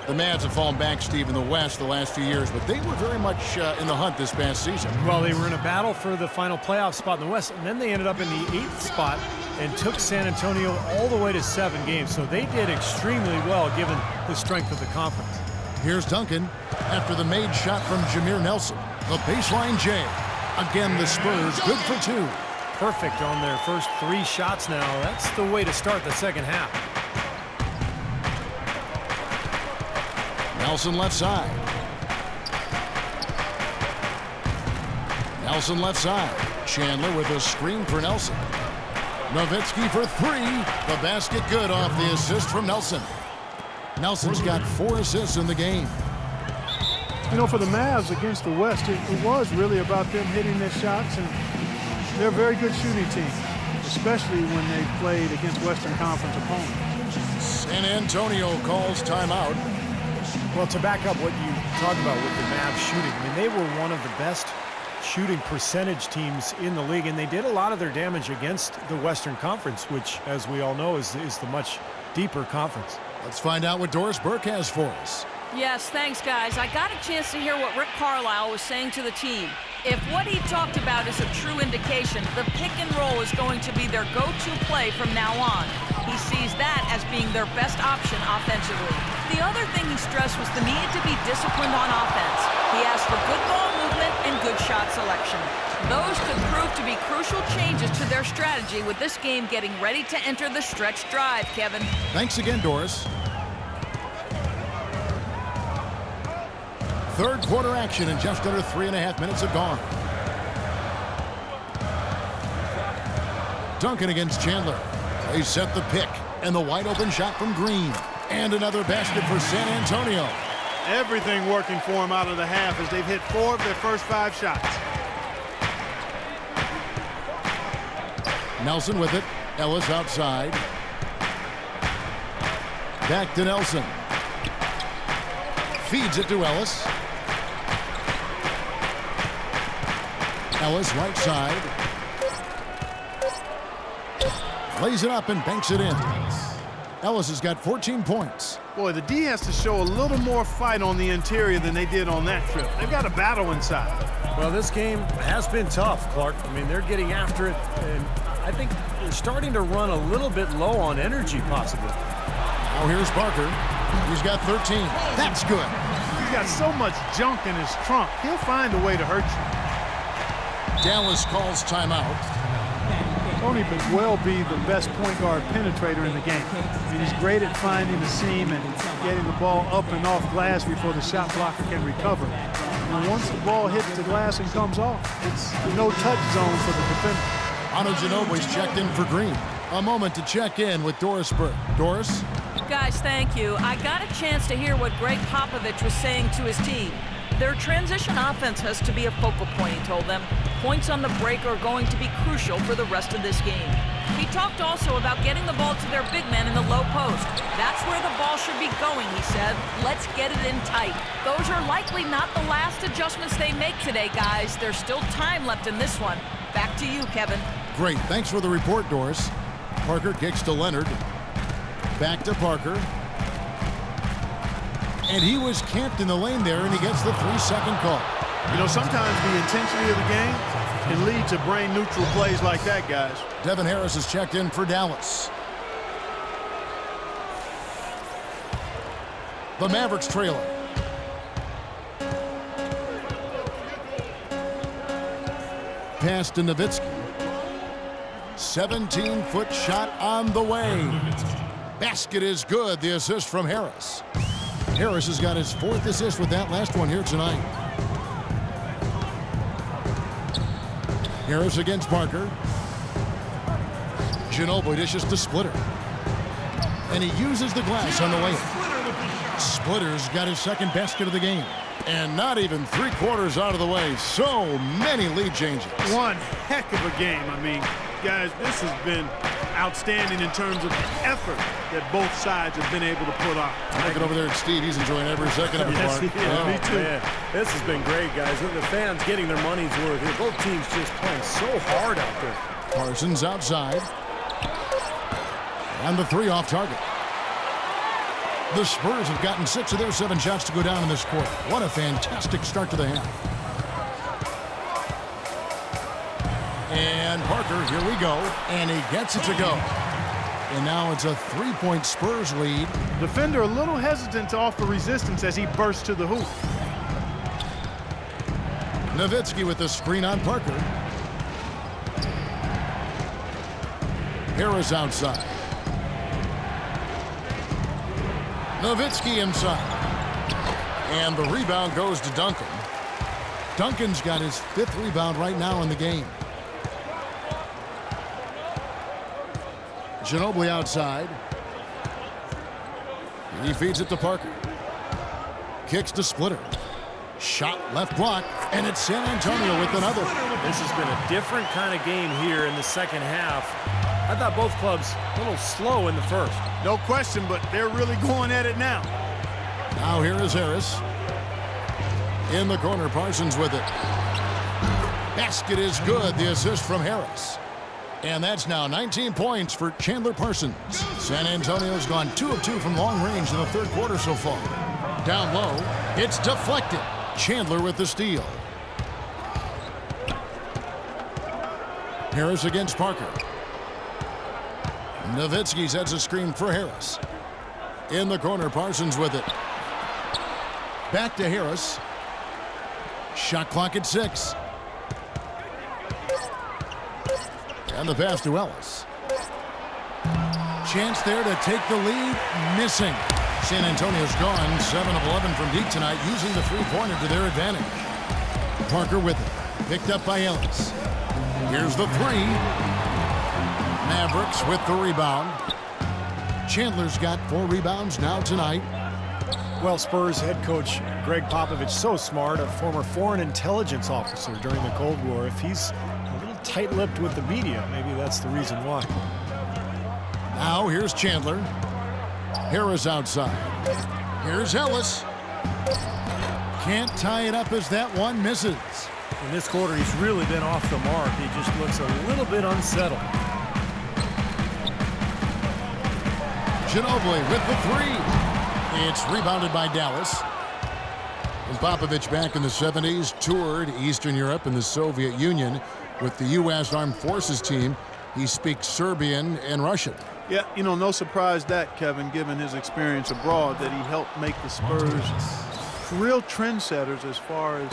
The Mavs have fallen back, Steve, in the West the last few years, but they were very much in the hunt this past season. Well, they were in a battle for the final playoff spot in the West, and then they ended up in the 8th spot and took San Antonio all the way to 7 games. So they did extremely well given the strength of the conference. Here's Duncan after the made shot from Jameer Nelson. The baseline J. Again, the Spurs good for 2. Perfect on their first 3 shots now. That's the way to start the second half. Nelson left side. Nelson left side. Chandler with a screen for Nelson. Nowitzki for 3. The basket good off the assist from Nelson. Nelson's got 4 assists in the game. You know, for the Mavs against the West, it was really about them hitting their shots, and they're a very good shooting team, especially when they played against Western Conference opponents. San Antonio calls timeout. Well, to back up what you talked about with the Mavs shooting, I mean, they were one of the best shooting percentage teams in the league, and they did a lot of their damage against the Western Conference, which, as we all know, is the much deeper conference. Let's find out what Doris Burke has for us. Yes, thanks, guys. I got a chance to hear what Rick Carlisle was saying to the team. If what he talked about is a true indication, the pick and roll is going to be their go-to play from now on. He sees that as being their best option offensively. The other thing he stressed was the need to be disciplined on offense. He asked for good ball movement and good shot selection. Those could prove prove to be crucial changes to their strategy with this game getting ready to enter the stretch drive, Kevin. Thanks again, Doris. Third quarter action, and just under 3.5 minutes have gone. Duncan against Chandler. They set the pick, and the wide open shot from Green. And another basket for San Antonio. Everything working for them out of the half as they've hit 4 of their first 5 shots. Nelson with it. Ellis outside. Back to Nelson. Feeds it to Ellis. Ellis right side. Lays it up and banks it in. Ellis has got 14 points. Boy, the D has to show a little more fight on the interior than they did on that trip. They've got a battle inside. Well, this game has been tough, Clark. I mean, they're getting after it, and I think they're starting to run a little bit low on energy, possibly. Oh, here's Parker. He's got 13. That's good. He's got so much junk in his trunk. He'll find a way to hurt you. Dallas calls timeout. Tony could well be the best point guard penetrator in the game. I mean, he's great at finding the seam and getting the ball up and off glass before the shot blocker can recover. And once the ball hits the glass and comes off, it's a no-touch zone for the defender. Ana Ginobili's checked in for Green. A moment to check in with Doris Burke. Doris? Guys, thank you. I got a chance to hear what Greg Popovich was saying to his team. Their transition offense has to be a focal point, he told them. Points on the break are going to be crucial for the rest of this game. He talked also about getting the ball to their big man in the low post. That's where the ball should be going, he said. Let's get it in tight. Those are likely not the last adjustments they make today, guys. There's still time left in this one. Back to you, Kevin. Great. Thanks for the report, Doris. Parker kicks to Leonard. Back to Parker. And he was camped in the lane there, and he gets the 3-second call. You know, sometimes the intensity of the game can lead to brain-neutral plays like that, guys. Devin Harris is checked in for Dallas. The Mavericks trailer. Pass to Nowitzki. 17-foot shot on the way. Basket is good. The assist from Harris. Harris has got his 4th assist with that last one here tonight. Harris against Parker. Ginobili dishes to Splitter. And he uses the glass on the way. Splitter's got his 2nd basket of the game. And not even 3/4 out of the way. So many lead changes. One heck of a game. I mean, guys, this has been outstanding in terms of the effort that both sides have been able to put on. Looking over there at Steve, he's enjoying every second of it. Yes, he is. Me too. Man, this has been great, guys. The fans getting their money's worth here. Both teams just playing so hard out there. Parsons outside. And the 3 off target. The Spurs have gotten 6 of their 7 shots to go down in this quarter. What a fantastic start to the half. And Parker, here we go. And he gets it to go. And now it's a 3-point Spurs lead. Defender a little hesitant to offer resistance as he bursts to the hoop. Nowitzki with the screen on Parker. Harris outside. Nowitzki inside. And the rebound goes to Duncan. Duncan's got his 5th rebound right now in the game. Ginobili outside. He feeds it to Parker. Kicks to Splitter. Shot left block, and it's San Antonio with another. This has been a different kind of game here in the second half. I thought both clubs a little slow in the first. No question, but they're really going at it now. Now here is Harris. In the corner, Parsons with it. Basket is good. The assist from Harris. And that's now 19 points for Chandler Parsons. San Antonio's gone 2 of 2 from long range in the 3rd quarter so far. Down low, it's deflected. Chandler with the steal. Harris against Parker. Nowitzki sets a screen for Harris. In the corner, Parsons with it. Back to Harris. Shot clock at 6. And the pass to Ellis. Chance there to take the lead. Missing. San Antonio's gone 7 of 11 from deep tonight, using the three-pointer to their advantage. Parker with it. Picked up by Ellis. Here's the three. Mavericks with the rebound. Chandler's got 4 rebounds now tonight. Well, Spurs head coach Greg Popovich, so smart, a former foreign intelligence officer during the Cold War. If he's a little tight-lipped with the media, maybe that's the reason why. Now here's Chandler. Harris outside. Here's Ellis. Can't tie it up as that one misses. In this quarter, he's really been off the mark. He just looks a little bit unsettled. Ginobili with the three. It's rebounded by Dallas. And Popovich, back in the 70s, toured Eastern Europe and the Soviet Union with the U.S. Armed Forces team. He speaks Serbian and Russian. Yeah, you know, no surprise that, Kevin, given his experience abroad, that he helped make the Spurs real trendsetters as far as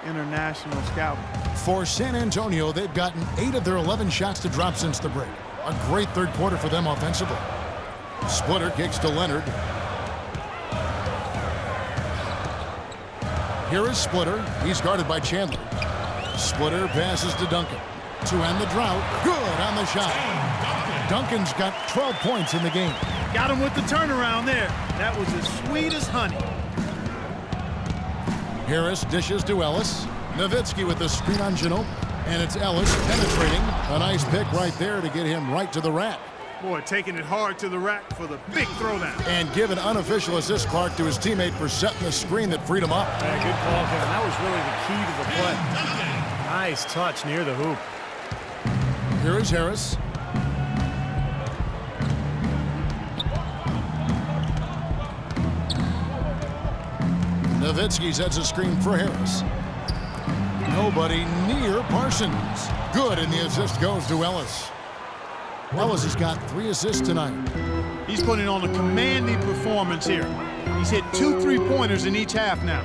international scouting. For San Antonio, they've gotten 8 of their 11 shots to drop since the break. A great third quarter for them offensively. Splitter kicks to Leonard. Here is Splitter. He's guarded by Chandler. Splitter passes to Duncan. To end the drought. Good on the shot. Duncan's got 12 points in the game. Got him with the turnaround there. That was as sweet as honey. Harris dishes to Ellis. Nowitzki with the screen on Ginobili. And it's Ellis penetrating. A nice pick right there to get him right to the rack. Boy, taking it hard to the rack for the big throwdown. And give an unofficial assist, Clark, to his teammate for setting the screen that freed him up. Yeah, good call, Kevin. That was really the key to the play. Nice touch near the hoop. Here is Harris. Nowitzki sets a screen for Harris. Nobody near Parsons. Good, and the assist goes to Ellis. Ellis has got 3 assists tonight. He's putting on a commanding performance here. He's hit 2 3-pointers in each half now.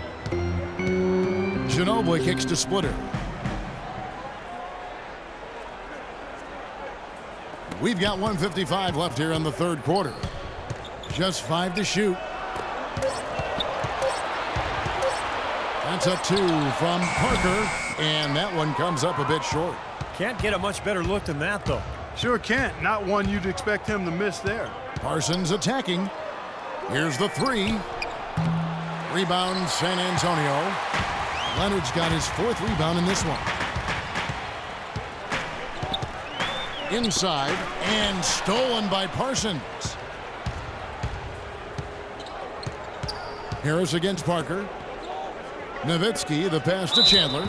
Ginobili kicks to Splitter. We've got 1:55 left here in the third quarter. Just 5 to shoot. That's a 2 from Parker, and that one comes up a bit short. Can't get a much better look than that, though. Sure can't. Not one you'd expect him to miss there. Parsons attacking. Here's the 3. Rebound, San Antonio. Leonard's got his 4th rebound in this one. Inside, and stolen by Parsons. Harris against Parker. Nowitzki, the pass to Chandler.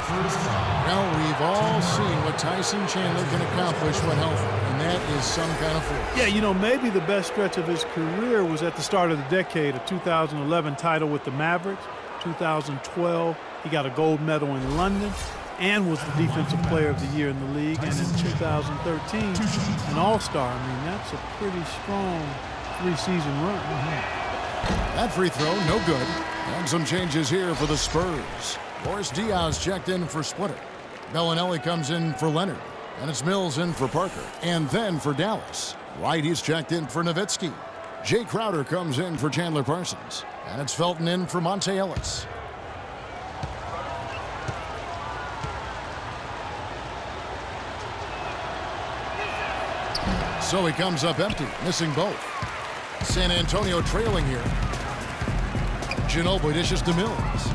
Well, we've all seen what Tyson Chandler can accomplish when healthy, and that is some kind of force. Yeah, you know, maybe the best stretch of his career was at the start of the decade, a 2011 title with the Mavericks. 2012, he got a gold medal in London and was the defensive player of the year in the league. And in 2013, an all-star. I mean, that's a pretty strong 3-season run. That free throw, no good. And some changes here for the Spurs. Boris Diaz checked in for Splitter. Bellinelli comes in for Leonard. And it's Mills in for Parker. And then for Dallas. White, he's checked in for Nowitzki. Jay Crowder comes in for Chandler Parsons. And it's Felton in for Monte Ellis. So he comes up empty, missing both. San Antonio trailing here. Ginobili dishes to Mills.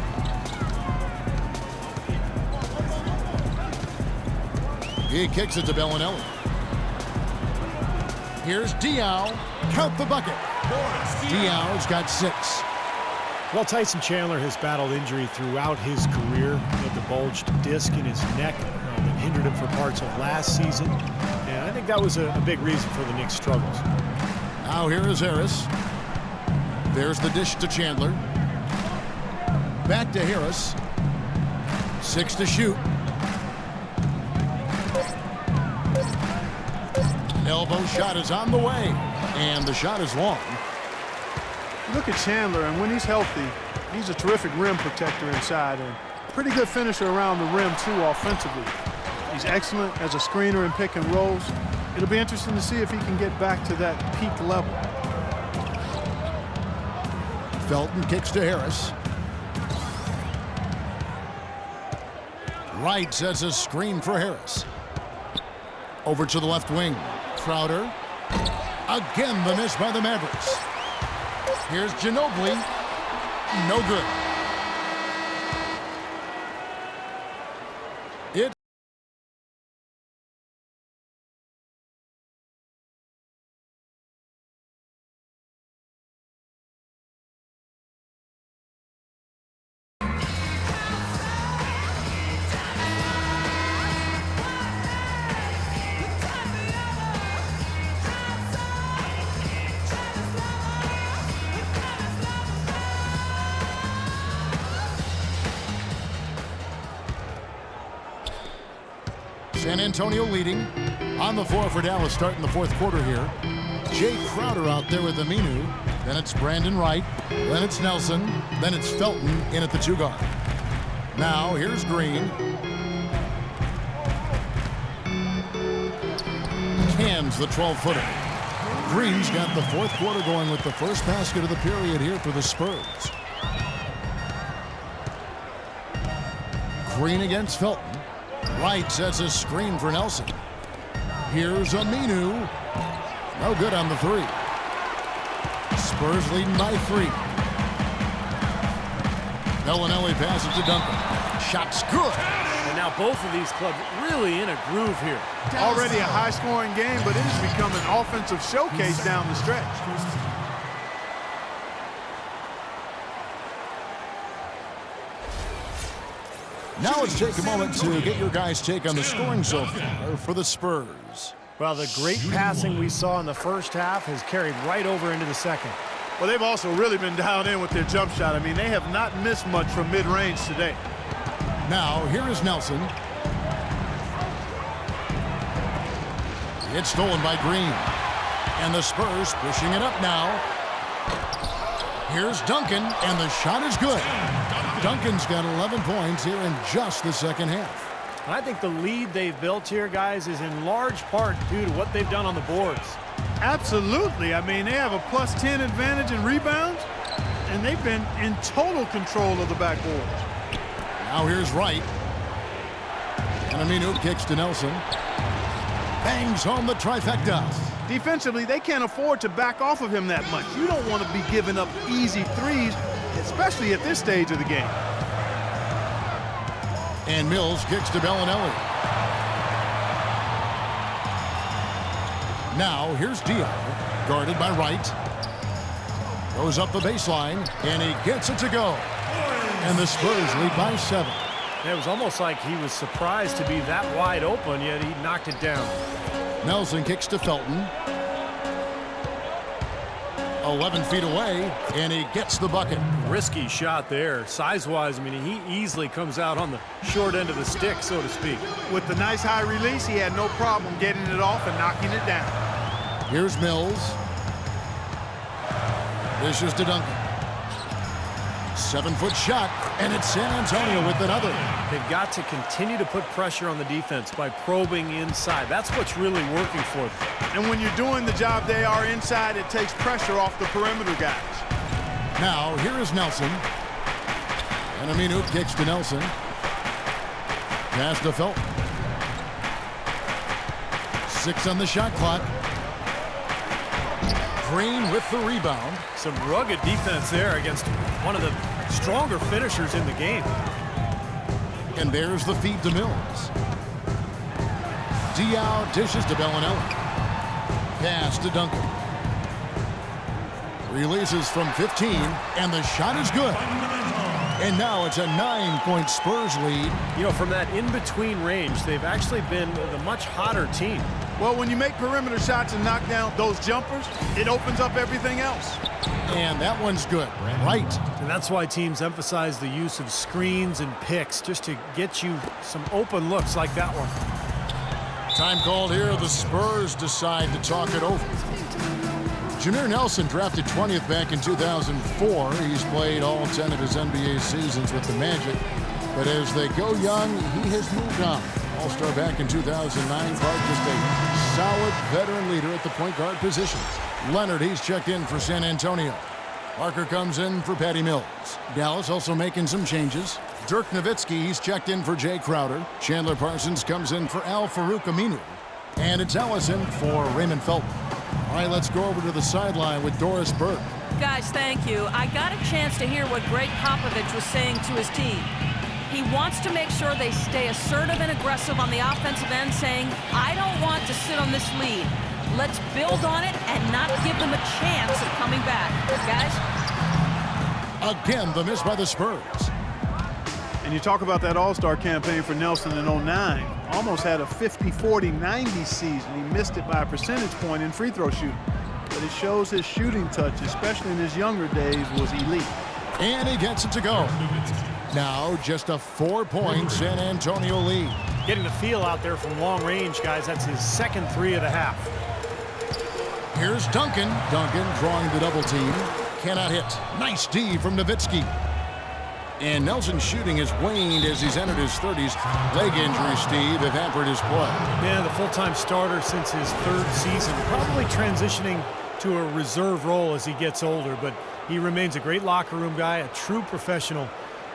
He kicks it to Bellinelli. Here's Diaw. Count the bucket. Diaw's got 6. Well, Tyson Chandler has battled injury throughout his career. He had the bulged disc in his neck that hindered him for parts of last season. And I think that was a big reason for the Knicks' struggles. Now here is Harris. There's the dish to Chandler. Back to Harris. 6 to shoot. Elbow shot is on the way. And the shot is long. Look at Chandler, and when he's healthy, he's a terrific rim protector inside and pretty good finisher around the rim, too, offensively. He's excellent as a screener in pick and rolls. It'll be interesting to see if he can get back to that peak level. Felton kicks to Harris. Wright sets a screen for Harris. Over to the left wing. Crowder. Again, the miss by the Mavericks. Here's Ginobili. No good. It's San Antonio leading on the floor for Dallas starting the fourth quarter here. Jay Crowder out there with Aminu. Then it's Brandon Wright. Then it's Nelson. Then it's Felton in at the 2 guard. Now here's Green. Cans the 12-footer. Green's got the fourth quarter going with the first basket of the period here for the Spurs. Green against Felton. Wright sets a screen for Nelson. Here's Aminu. No good on the 3. Spurs leading by 3. Bellinelli passes to Duncan. Shot's good. And now both of these clubs really in a groove here. Already a high-scoring game, but it has become an offensive showcase down the stretch. Now let's take a moment to get your guys' take on the scoring so far for the Spurs. Well, the great passing we saw in the first half has carried right over into the second. Well, they've also really been dialed in with their jump shot. I mean, they have not missed much from mid-range today. Now, here is Nelson. It's stolen by Green. And the Spurs pushing it up now. Here's Duncan, and the shot is good. Duncan's got 11 points here in just the second half. And I think the lead they've built here, guys, is in large part due to what they've done on the boards. Absolutely. I mean, they have a +10 advantage in rebounds, and they've been in total control of the backboard. Now here's Wright. And Aminu kicks to Nelson. Bangs home the trifecta. Defensively, they can't afford to back off of him that much. You don't want to be giving up easy threes, especially at this stage of the game. And Mills kicks to Bellinelli. Now here's Diallo, guarded by Wright. Goes up the baseline, and he gets it to go. And the Spurs lead by 7. It was almost like he was surprised to be that wide open, yet he knocked it down. Nelson kicks to Felton. 11 feet away, and he gets the bucket. Risky shot there. Size-wise, I mean, he easily comes out on the short end of the stick, so to speak. With the nice high release, he had no problem getting it off and knocking it down. Here's Mills. Dishes to Duncan. 7-foot shot, and it's San Antonio with another. They've got to continue to put pressure on the defense by probing inside. That's what's really working for them. And when you're doing the job they are inside, it takes pressure off the perimeter guys. Now, here is Nelson. And Aminu kicks to Nelson. Pass to Felton. 6 on the shot clock. Green with the rebound. Some rugged defense there against one of the stronger finishers in the game. And there's the feed to Mills. Diallo dishes to Bellinelli. Pass to Duncan. Releases from 15, and the shot is good. And now it's a 9-point Spurs lead. You know, from that in-between range, they've actually been the much hotter team. Well, when you make perimeter shots and knock down those jumpers, it opens up everything else. And that one's good. Right. And that's why teams emphasize the use of screens and picks just to get you some open looks like that one. Time called here. The Spurs decide to talk it over. Jameer Nelson drafted 20th back in 2004. He's played all 10 of his NBA seasons with the Magic. But as they go young, he has moved on. All-Star back in 2009. Clark just a solid veteran leader at the point guard position. Leonard, he's checked in for San Antonio. Parker comes in for Patty Mills. Dallas also making some changes. Dirk Nowitzki, he's checked in for Jay Crowder. Chandler Parsons comes in for Al Farouk Aminu. And it's Ellison for Raymond Felton. All right, let's go over to the sideline with Doris Burke. Guys, thank you. I got a chance to hear what Greg Popovich was saying to his team. He wants to make sure they stay assertive and aggressive on the offensive end, saying, I don't want to sit on this lead. Let's build on it and not give them a chance of coming back. Guys? Again, the miss by the Spurs. And you talk about that All-Star campaign for Nelson in 09. Almost had a 50-40-90 season. He missed it by a percentage point in free throw shooting. But it shows his shooting touch, especially in his younger days, was elite. And he gets it to go. Now just a 4-point San Antonio lead. Getting the feel out there from long range, guys. That's his second three of the half. Here's Duncan. Duncan drawing the double team. Cannot hit. Nice D from Nowitzki. And Nelson's shooting has waned as he's entered his 30s. Leg injury, Steve, have hampered his play. Yeah, the full-time starter since his third season. Probably transitioning to a reserve role as he gets older, but he remains a great locker room guy, a true professional.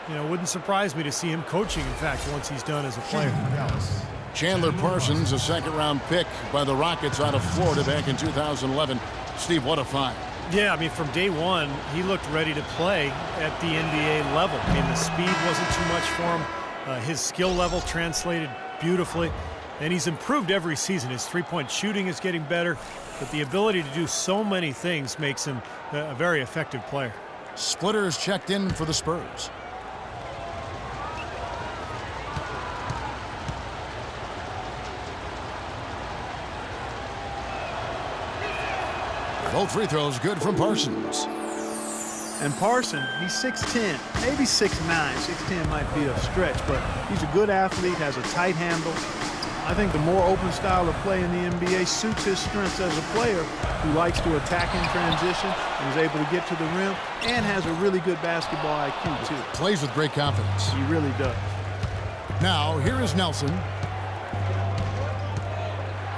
You know, wouldn't surprise me to see him coaching, in fact, once he's done as a player. Chandler Parsons, a second-round pick by the Rockets out of Florida back in 2011. Steve, what a find. Yeah, I mean, from day one, he looked ready to play at the NBA level. I mean, the speed wasn't too much for him. His skill level translated beautifully, and he's improved every season. His three-point shooting is getting better, but the ability to do so many things makes him a very effective player. Splitter is checked in for the Spurs. Both free throws good from Parsons. And Parson, he's 6'10", maybe 6'9". 6'10" might be a stretch, but he's a good athlete, has a tight handle. I think the more open style of play in the NBA suits his strengths as a player who likes to attack in transition and is able to get to the rim and has a really good basketball IQ, too. Plays with great confidence. He really does. Now, here is Nelson.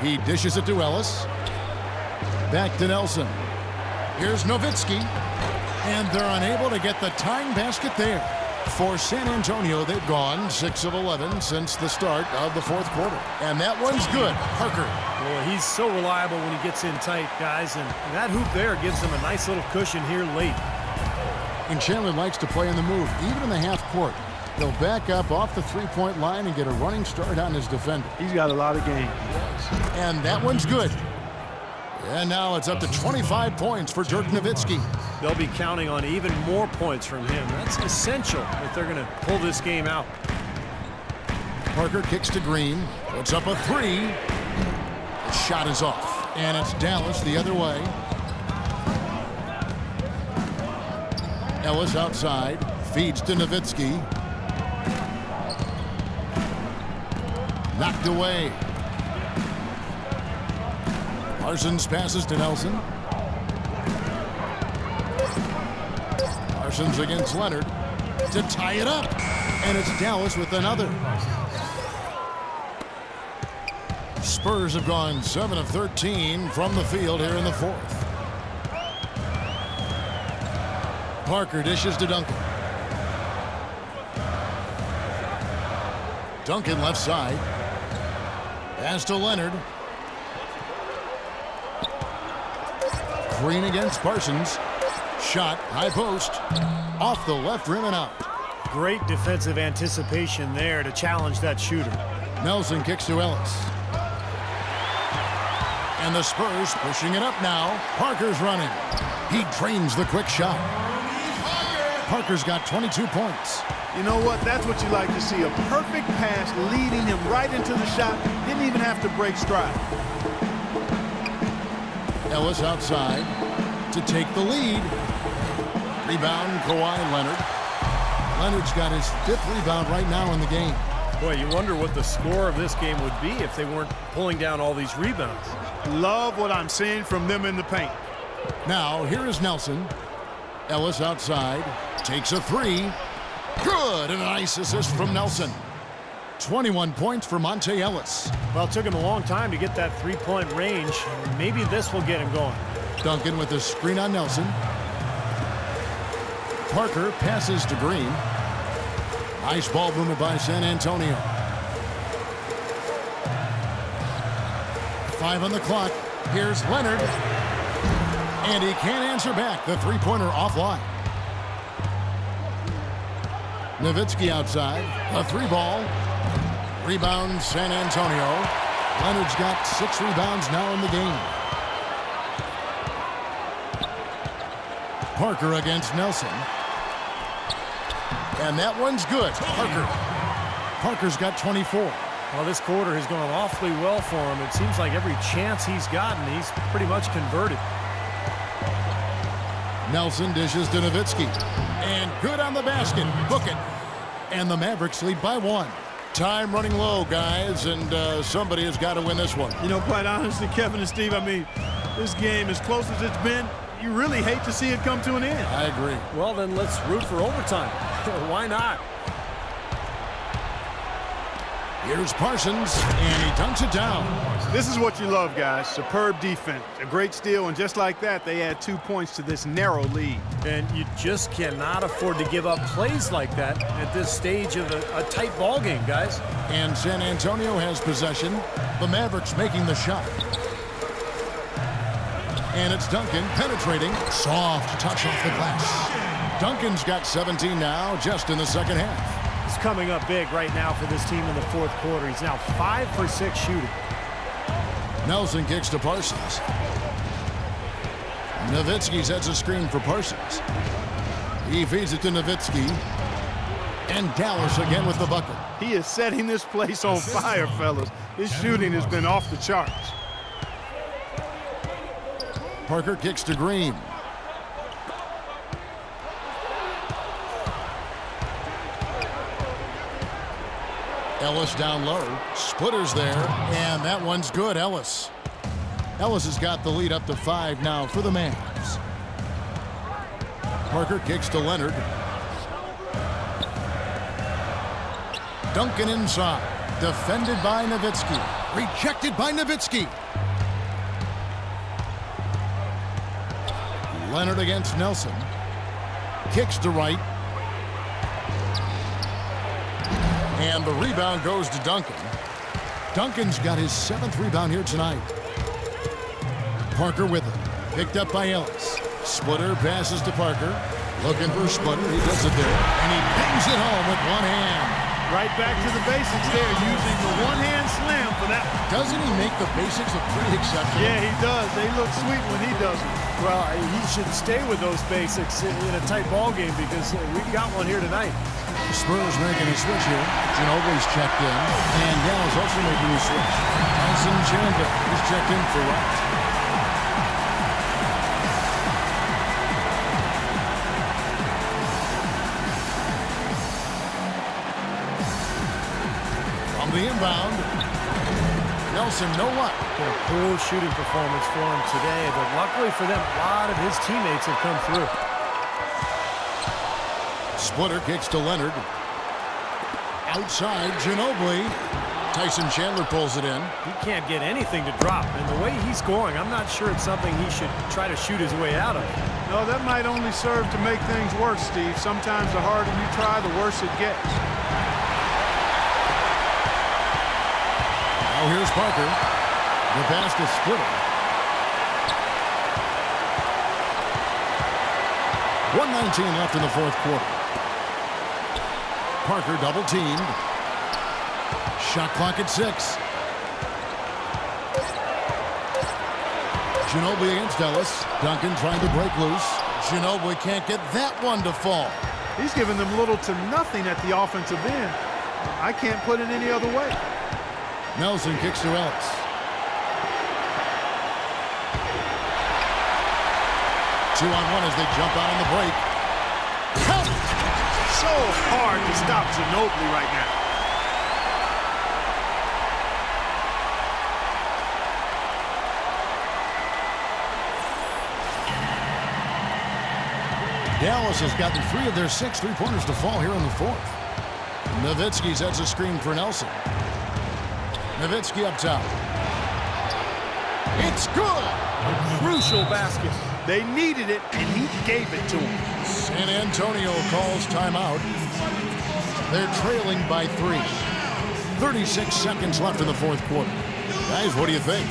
He dishes it to Ellis. Back to Nelson. Here's Nowitzki. And they're unable to get the tying basket there. For San Antonio, they've gone 6 of 11 since the start of the fourth quarter. And that one's good. Parker. Well, he's so reliable when he gets in tight, guys, and that hoop there gives him a nice little cushion here late. And Chandler likes to play in the move, even in the half court. He'll back up off the three-point line and get a running start on his defender. He's got a lot of game. And that one's good. And now it's up to 25 points for Dirk Nowitzki. They'll be counting on even more points from him. That's essential if they're going to pull this game out. Parker kicks to Green, puts up a three. The shot is off, and it's Dallas the other way. Ellis outside, feeds to Nowitzki. Knocked away. Parsons passes to Nelson. Parsons against Leonard to tie it up. And it's Dallas with another. Spurs have gone 7 of 13 from the field here in the fourth. Parker dishes to Duncan. Duncan left side. Pass to Leonard. Green against Parsons. Shot, high post, off the left rim and out. Great defensive anticipation there to challenge that shooter. Nelson kicks to Ellis. And the Spurs pushing it up now. Parker's running. He drains the quick shot. Parker's got 22 points. You know what? That's what you like to see. A perfect pass leading him right into the shot. Didn't even have to break stride. Ellis outside to take the lead. Rebound, Kawhi Leonard. Leonard's got his 5th rebound right now in the game. Boy, you wonder what the score of this game would be if they weren't pulling down all these rebounds. Love what I'm seeing from them in the paint. Now, here is Nelson. Ellis outside, takes a three. Good, and a nice assist from Nelson. 21 points for Monte Ellis. Well, it took him a long time to get that three-point range. Maybe this will get him going. Duncan with a screen on Nelson. Parker passes to Green. Nice ball movement by San Antonio. 5 on the clock. Here's Leonard. And he can't answer back. The three-pointer offline. Nowitzki outside. A 3-ball. Rebound San Antonio. Leonard's got 6 rebounds now in the game. Parker against Nelson. And that one's good. Parker's got 24. Well, this quarter has gone awfully well for him. It seems like every chance he's gotten, he's pretty much converted. Nelson dishes to Nowitzki. And good on the basket. Book it. And the Mavericks lead by 1. Time running low, guys, and somebody has got to win this one. You know, quite honestly, Kevin and Steve, I mean, this game, as close as it's been, you really hate to see it come to an end. I agree. Well, then let's root for overtime. Why not? Here's Parsons, and he dunks it down. This is what you love, guys. Superb defense, a great steal, and just like that, they add 2 points to this narrow lead. And you just cannot afford to give up plays like that at this stage of a tight ball game, guys. And San Antonio has possession. The Mavericks making the shot. And it's Duncan penetrating. Soft touch off the glass. Duncan's got 17 now, just in the second half. He's coming up big right now for this team in the fourth quarter. He's now 5 for 6 shooting. Nelson kicks to Parsons. Nowitzki sets a screen for Parsons. He feeds it to Nowitzki. And Dallas again with the bucket. He is setting this place on fire, fellas. His shooting has been off the charts. Parker kicks to Green. Ellis down low. Splitters there, and that one's good. Ellis has got the lead up to 5 now for the Mavs. Parker kicks to Leonard. Duncan inside. Defended by Nowitzki. Rejected by Nowitzki. Leonard against Nelson. Kicks to right. And the rebound goes to Duncan. Duncan's got his 7th rebound here tonight. Parker with it. Picked up by Ellis. Splitter passes to Parker. Looking for Splitter. He does it there. And he bangs it home with one hand. Right back to the basics there, using the one-hand slam for that. Doesn't he make the basics look pretty exceptional? Yeah, he does. They look sweet when he does it. Well, he should stay with those basics in a tight ball game because we've got one here tonight. Spurs making a switch here. Ginobili's checked in. And Gallo's also making a switch. Tyson Chandler is checked in for Wright. From the inbound, Nelson, no luck. A cool shooting performance for him today, but luckily for them, a lot of his teammates have come through. Splitter kicks to Leonard. Outside, Ginobili. Tyson Chandler pulls it in. He can't get anything to drop, and the way he's scoring, I'm not sure it's something he should try to shoot his way out of. No, that might only serve to make things worse, Steve. Sometimes the harder you try, the worse it gets. Now here's Parker. The pass to Splitter. 1:19 left in the fourth quarter. Parker double teamed. Shot clock at 6. Ginobili against Ellis. Duncan trying to break loose. Ginobili can't get that one to fall. He's giving them little to nothing at the offensive end. I can't put it any other way. Nelson kicks to Ellis. Two-on-one as they jump out on the break. Count! So hard to stop Ginobili right now. Dallas has gotten 3 of their 6 three-pointers to fall here in the fourth. Nowitzki sets a screen for Nelson. Nowitzki up top. It's good! A crucial basket. They needed it, and he gave it to them. San Antonio calls timeout. They're trailing by 3. 36 seconds left in the fourth quarter. Guys, what do you think?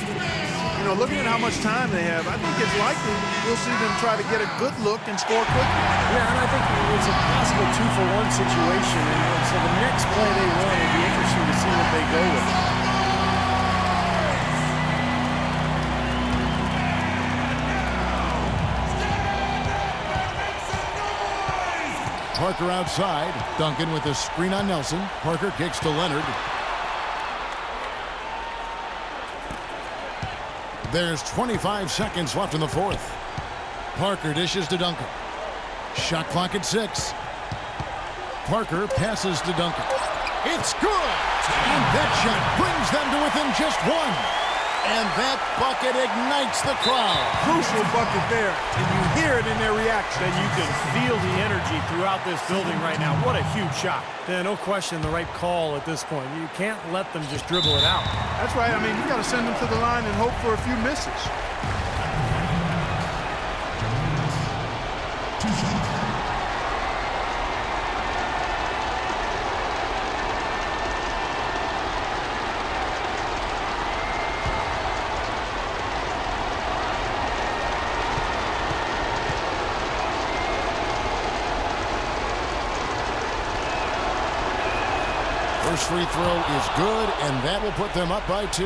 You know, looking at how much time they have, I think it's likely we'll see them try to get a good look and score quickly. Yeah, and I think it's a possible 2-for-1 situation. And so the next play they run will be interesting to see what they go with. Parker outside. Duncan with a screen on Nelson. Parker kicks to Leonard. There's 25 seconds left in the fourth. Parker dishes to Duncan. Shot clock at 6. Parker passes to Duncan. It's good! And that shot brings them to within just 1. And that bucket ignites the crowd. Crucial bucket there, and you hear it in their reaction. And you can feel the energy throughout this building right now. What a huge shot. Yeah, no question the right call at this point. You can't let them just dribble it out. That's right. I mean, you got to send them to the line and hope for a few misses. First free throw is good, and that will put them up by 2.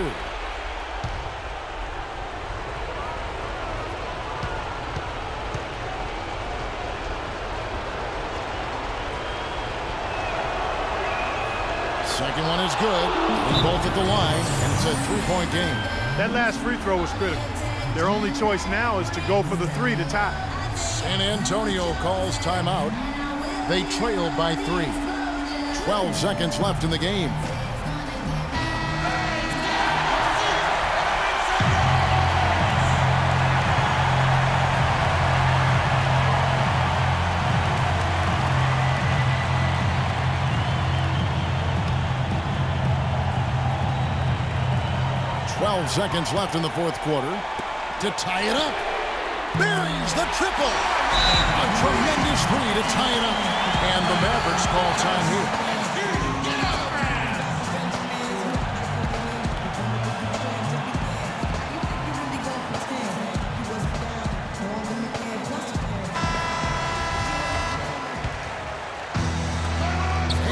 Second one is good. They're both at the line, and it's a 3-point game. That last free throw was critical. Their only choice now is to go for the 3 to tie. San Antonio calls timeout. They trail by 3. 12 seconds left in the game. Seconds left in the fourth quarter to tie it up. Buries the triple. A tremendous 3 to tie it up. And the Mavericks call time here.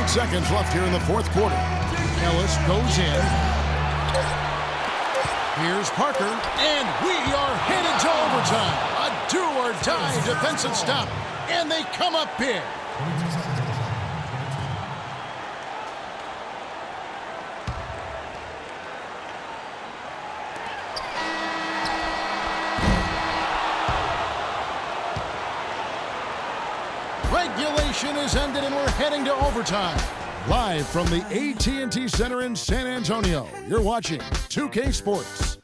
Seconds left here in the fourth quarter. Ellis goes in. Here's Parker, and we are headed to overtime. A do-or-die defensive stop, and they come up big. Regulation is ended, and we're heading to overtime. Live from the AT&T Center in San Antonio, you're watching 2K Sports.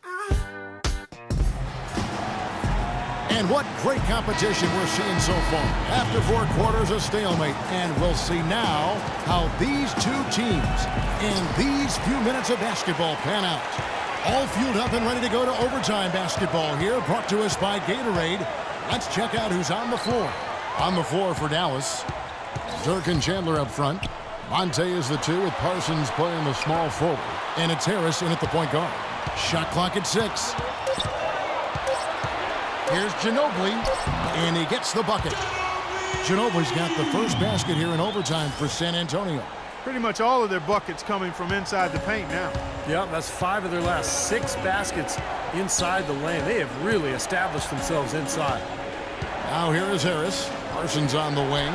And what great competition we're seeing so far. After 4 quarters, a stalemate. And we'll see now how these two teams in these few minutes of basketball pan out. All fueled up and ready to go to overtime basketball here, brought to us by Gatorade. Let's check out who's on the floor. On the floor for Dallas, Dirk and Chandler up front. Monte is the 2 with Parsons playing the small forward. And it's Harris in at the point guard. Shot clock at 6. Here's Ginobili, and he gets the bucket. Ginobili's got the first basket here in overtime for San Antonio. Pretty much all of their buckets coming from inside the paint now. Yep, that's 5 of their last 6 baskets inside the lane. They have really established themselves inside. Now here is Harris. Parsons on the wing.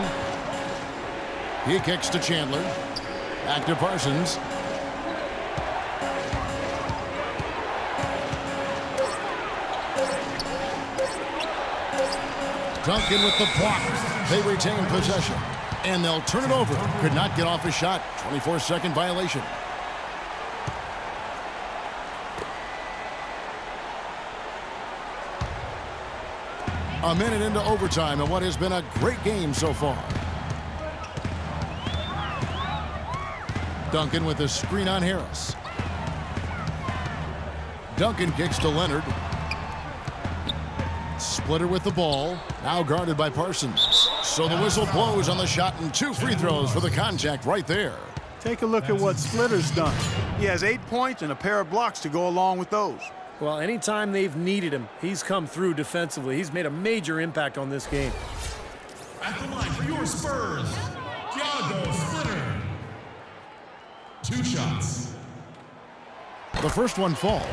He kicks to Chandler. Back to Parsons. Duncan with the block. They retain possession. And they'll turn it over. Could not get off a shot. 24-second violation. A minute into overtime in what has been a great game so far. Duncan with a screen on Harris. Duncan kicks to Leonard. Splitter with the ball. Now guarded by Parsons. So the whistle blows on the shot and 2 free throws for the contact right there. Take a look at what Splitter's done. He has 8 points and a pair of blocks to go along with those. Well, anytime they've needed him, he's come through defensively. He's made a major impact on this game. At the line for your Spurs, Thiago Splitter. 2 shots. The first one falls.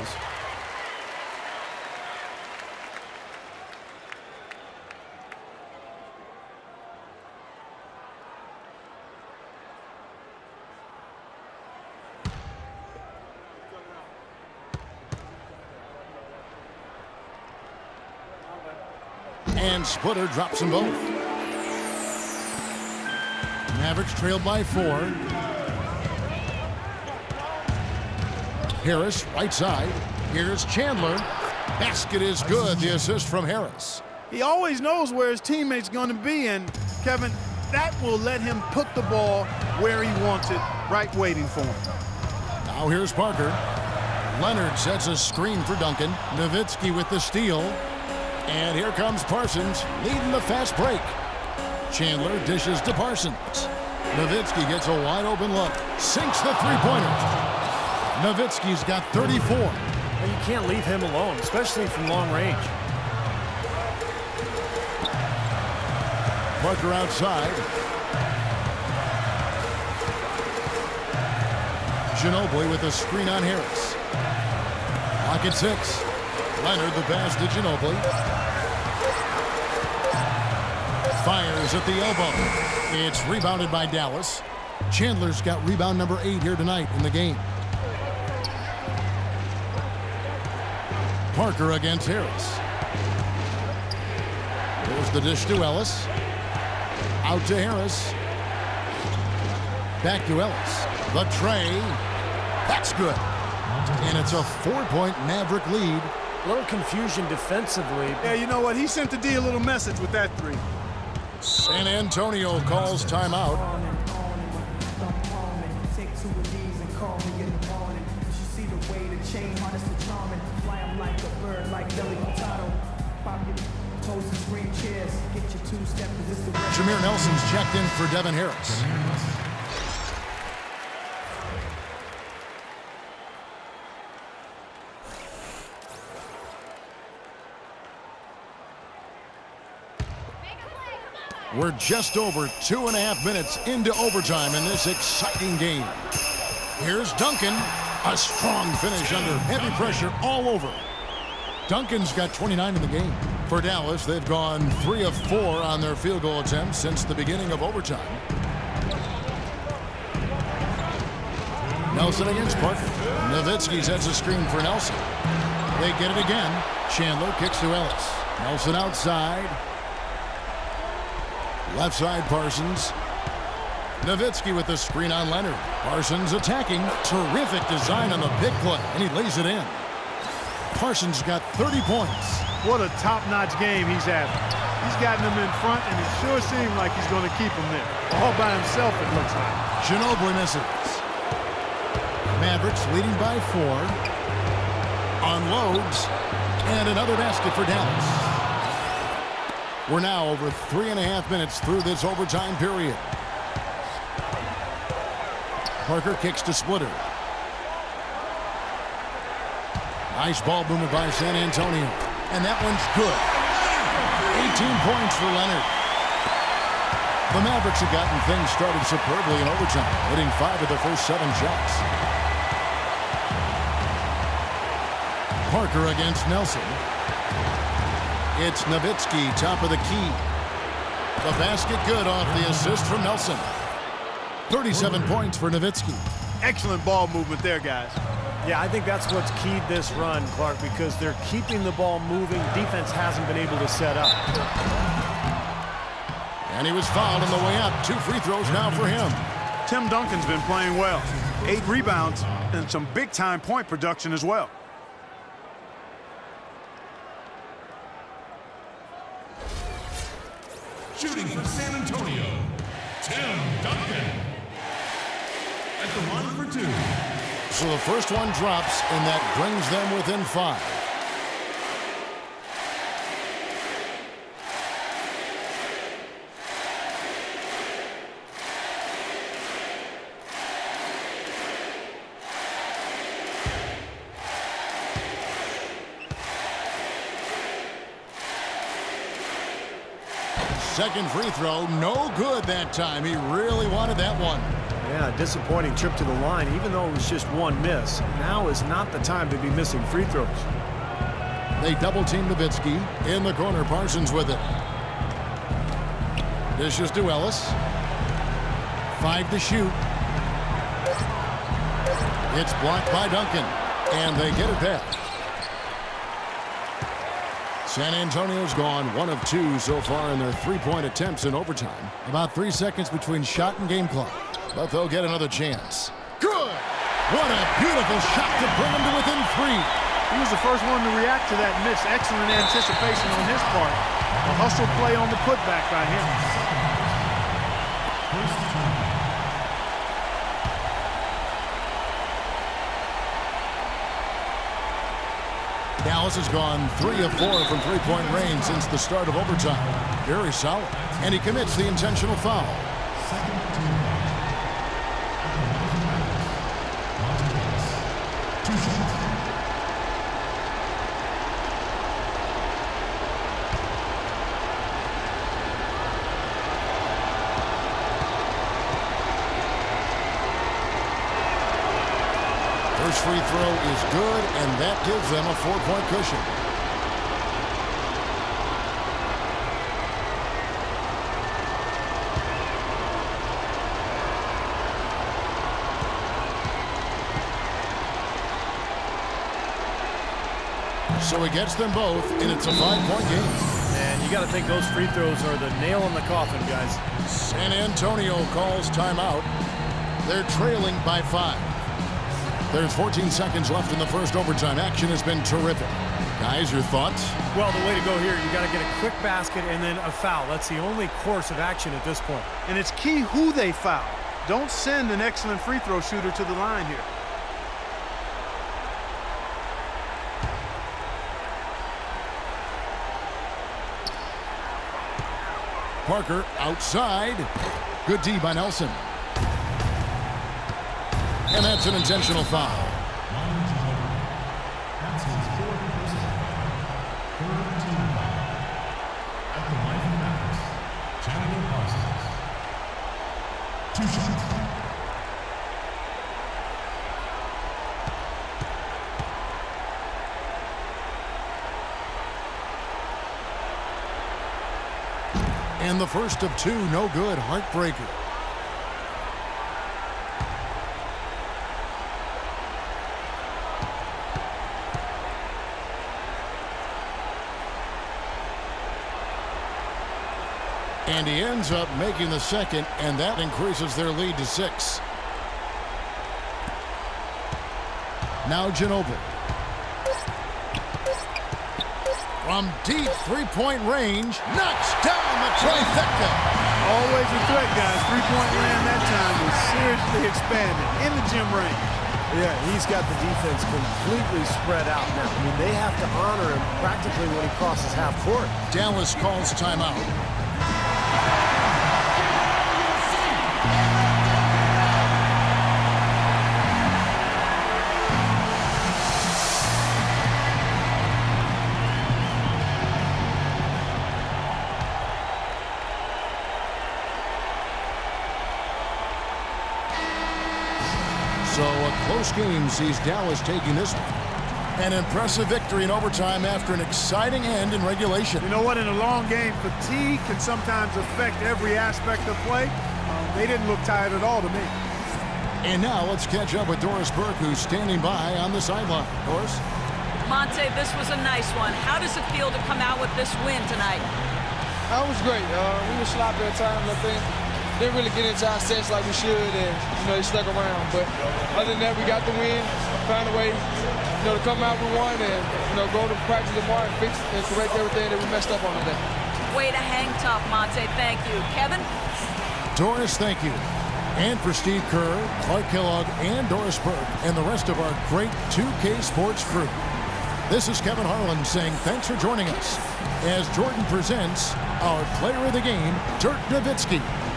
And Splitter drops them both. Mavericks trailed by 4. Harris, right side. Here's Chandler. Basket is good. The assist from Harris. He always knows where his teammate's going to be, and Kevin, that will let him put the ball where he wants it, right waiting for him. Now here's Parker. Leonard sets a screen for Duncan. Nowitzki with the steal. And here comes Parsons, leading the fast break. Chandler dishes to Parsons. Nowitzki gets a wide open look. Sinks the three-pointer. Nowitzki's got 34. Well, you can't leave him alone, especially from long range. Parker outside. Ginobili with a screen on Harris. Lock at 6. Leonard the pass to Ginobili. Fires at the elbow. It's rebounded by Dallas. Chandler's got rebound number 8 here tonight in the game. Parker against Harris. There's the dish to Ellis. Out to Harris. Back to Ellis. The tray. That's good. And it's a 4-point Maverick lead. A little confusion defensively. Yeah, you know what? He sent the D a little message with that 3. San Antonio calls timeout. Jameer Nelson's checked in for Devin Harris. We're just over 2.5 minutes into overtime in this exciting game. Here's Duncan. A strong finish under heavy pressure all over. Duncan's got 29 in the game. For Dallas, they've gone 3 of 4 on their field goal attempts since the beginning of overtime. Nelson against Parker. Nowitzki sets a screen for Nelson. They get it again. Chandler kicks to Ellis. Nelson outside. Left side Parsons. Nowitzki with the screen on Leonard. Parsons attacking. Terrific design on the big play, and he lays it in. Parsons got 30 points. What a top-notch game he's having. He's gotten them in front, and it sure seems like he's going to keep them there. All by himself, it looks like. Ginobili misses. Mavericks leading by 4. Unloads. And another basket for Dallas. We're now over 3.5 minutes through this overtime period. Parker kicks to Splitter. Nice ball movement by San Antonio. And that one's good. 18 points for Leonard. The Mavericks have gotten things started superbly in overtime, hitting 5 of the first 7 shots. Parker against Nelson. It's Nowitzki, top of the key. The basket good off the assist from Nelson. 37 points for Nowitzki. Excellent ball movement there, guys. Yeah, I think that's what's keyed this run, Clark, because they're keeping the ball moving. Defense hasn't been able to set up. And he was fouled on the way up. 2 free throws now for him. Tim Duncan's been playing well. 8 rebounds and some big-time point production as well. Shooting for San Antonio, Tim Duncan. at the line for 2. So the first one drops, and that brings them within 5. Second free throw, no good that time. He really wanted that one. Yeah, disappointing trip to the line, even though it was just one miss. Now is not the time to be missing free throws. They double-team Nowitzki. In the corner, Parsons with it. Dishes to Ellis. 5 to shoot. It's blocked by Duncan, and they get it back. San Antonio's gone 1 of 2 so far in their 3-point attempts in overtime. About 3 seconds between shot and game clock. But they'll get another chance. Good! What a beautiful shot to bring them to within 3. He was the first one to react to that miss. Excellent anticipation on his part. A hustle play on the putback by him. Dallas has gone 3 of 4 from 3-point range since the start of overtime. Very solid. And he commits the intentional foul. First free throw is good, and that gives them a 4-point cushion. So he gets them both, and it's a 5-point game. And you got to think those free throws are the nail in the coffin, guys. San Antonio calls timeout. They're trailing by 5. There's 14 seconds left in the first overtime. Action has been terrific. Guys, your thoughts? Well, the way to go here, you got to get a quick basket and then a foul. That's the only course of action at this point. And it's key who they foul. Don't send an excellent free throw shooter to the line here. Parker outside. Good D by Nelson. And that's an intentional foul. That's his 4th personal foul. 3rd team foul. At the line for the Mavericks, Chandler Parsons. 2 shots. And the first of 2, no good. Heartbreaker. And he ends up making the second, and that increases their lead to 6. Now Ginobili. From deep 3-point range, knocks down the trifecta. Always a threat, guys. 3-point land that time was seriously expanded in the gym range. Yeah, he's got the defense completely spread out now. I mean, they have to honor him practically when he crosses half court. Dallas calls timeout. So a close game sees Dallas taking this one. An impressive victory in overtime after an exciting end in regulation. You know what? In a long game, fatigue can sometimes affect every aspect of play. They didn't look tired at all to me. And now let's catch up with Doris Burke, who's standing by on the sideline. Doris? Monte, this was a nice one. How does it feel to come out with this win tonight? It was great. We were sloppy at times, I think. Didn't really get into our sets like we should, and, they stuck around. But other than that, we got the win, found a way, to come out with one and, go to practice tomorrow and fix and correct everything that we messed up on today. Way to hang tough, Monte. Thank you. Kevin? Doris, thank you. And for Steve Kerr, Clark Kellogg, and Doris Burke, and the rest of our great 2K Sports crew, this is Kevin Harlan saying thanks for joining us as Jordan presents our player of the game, Dirk Nowitzki.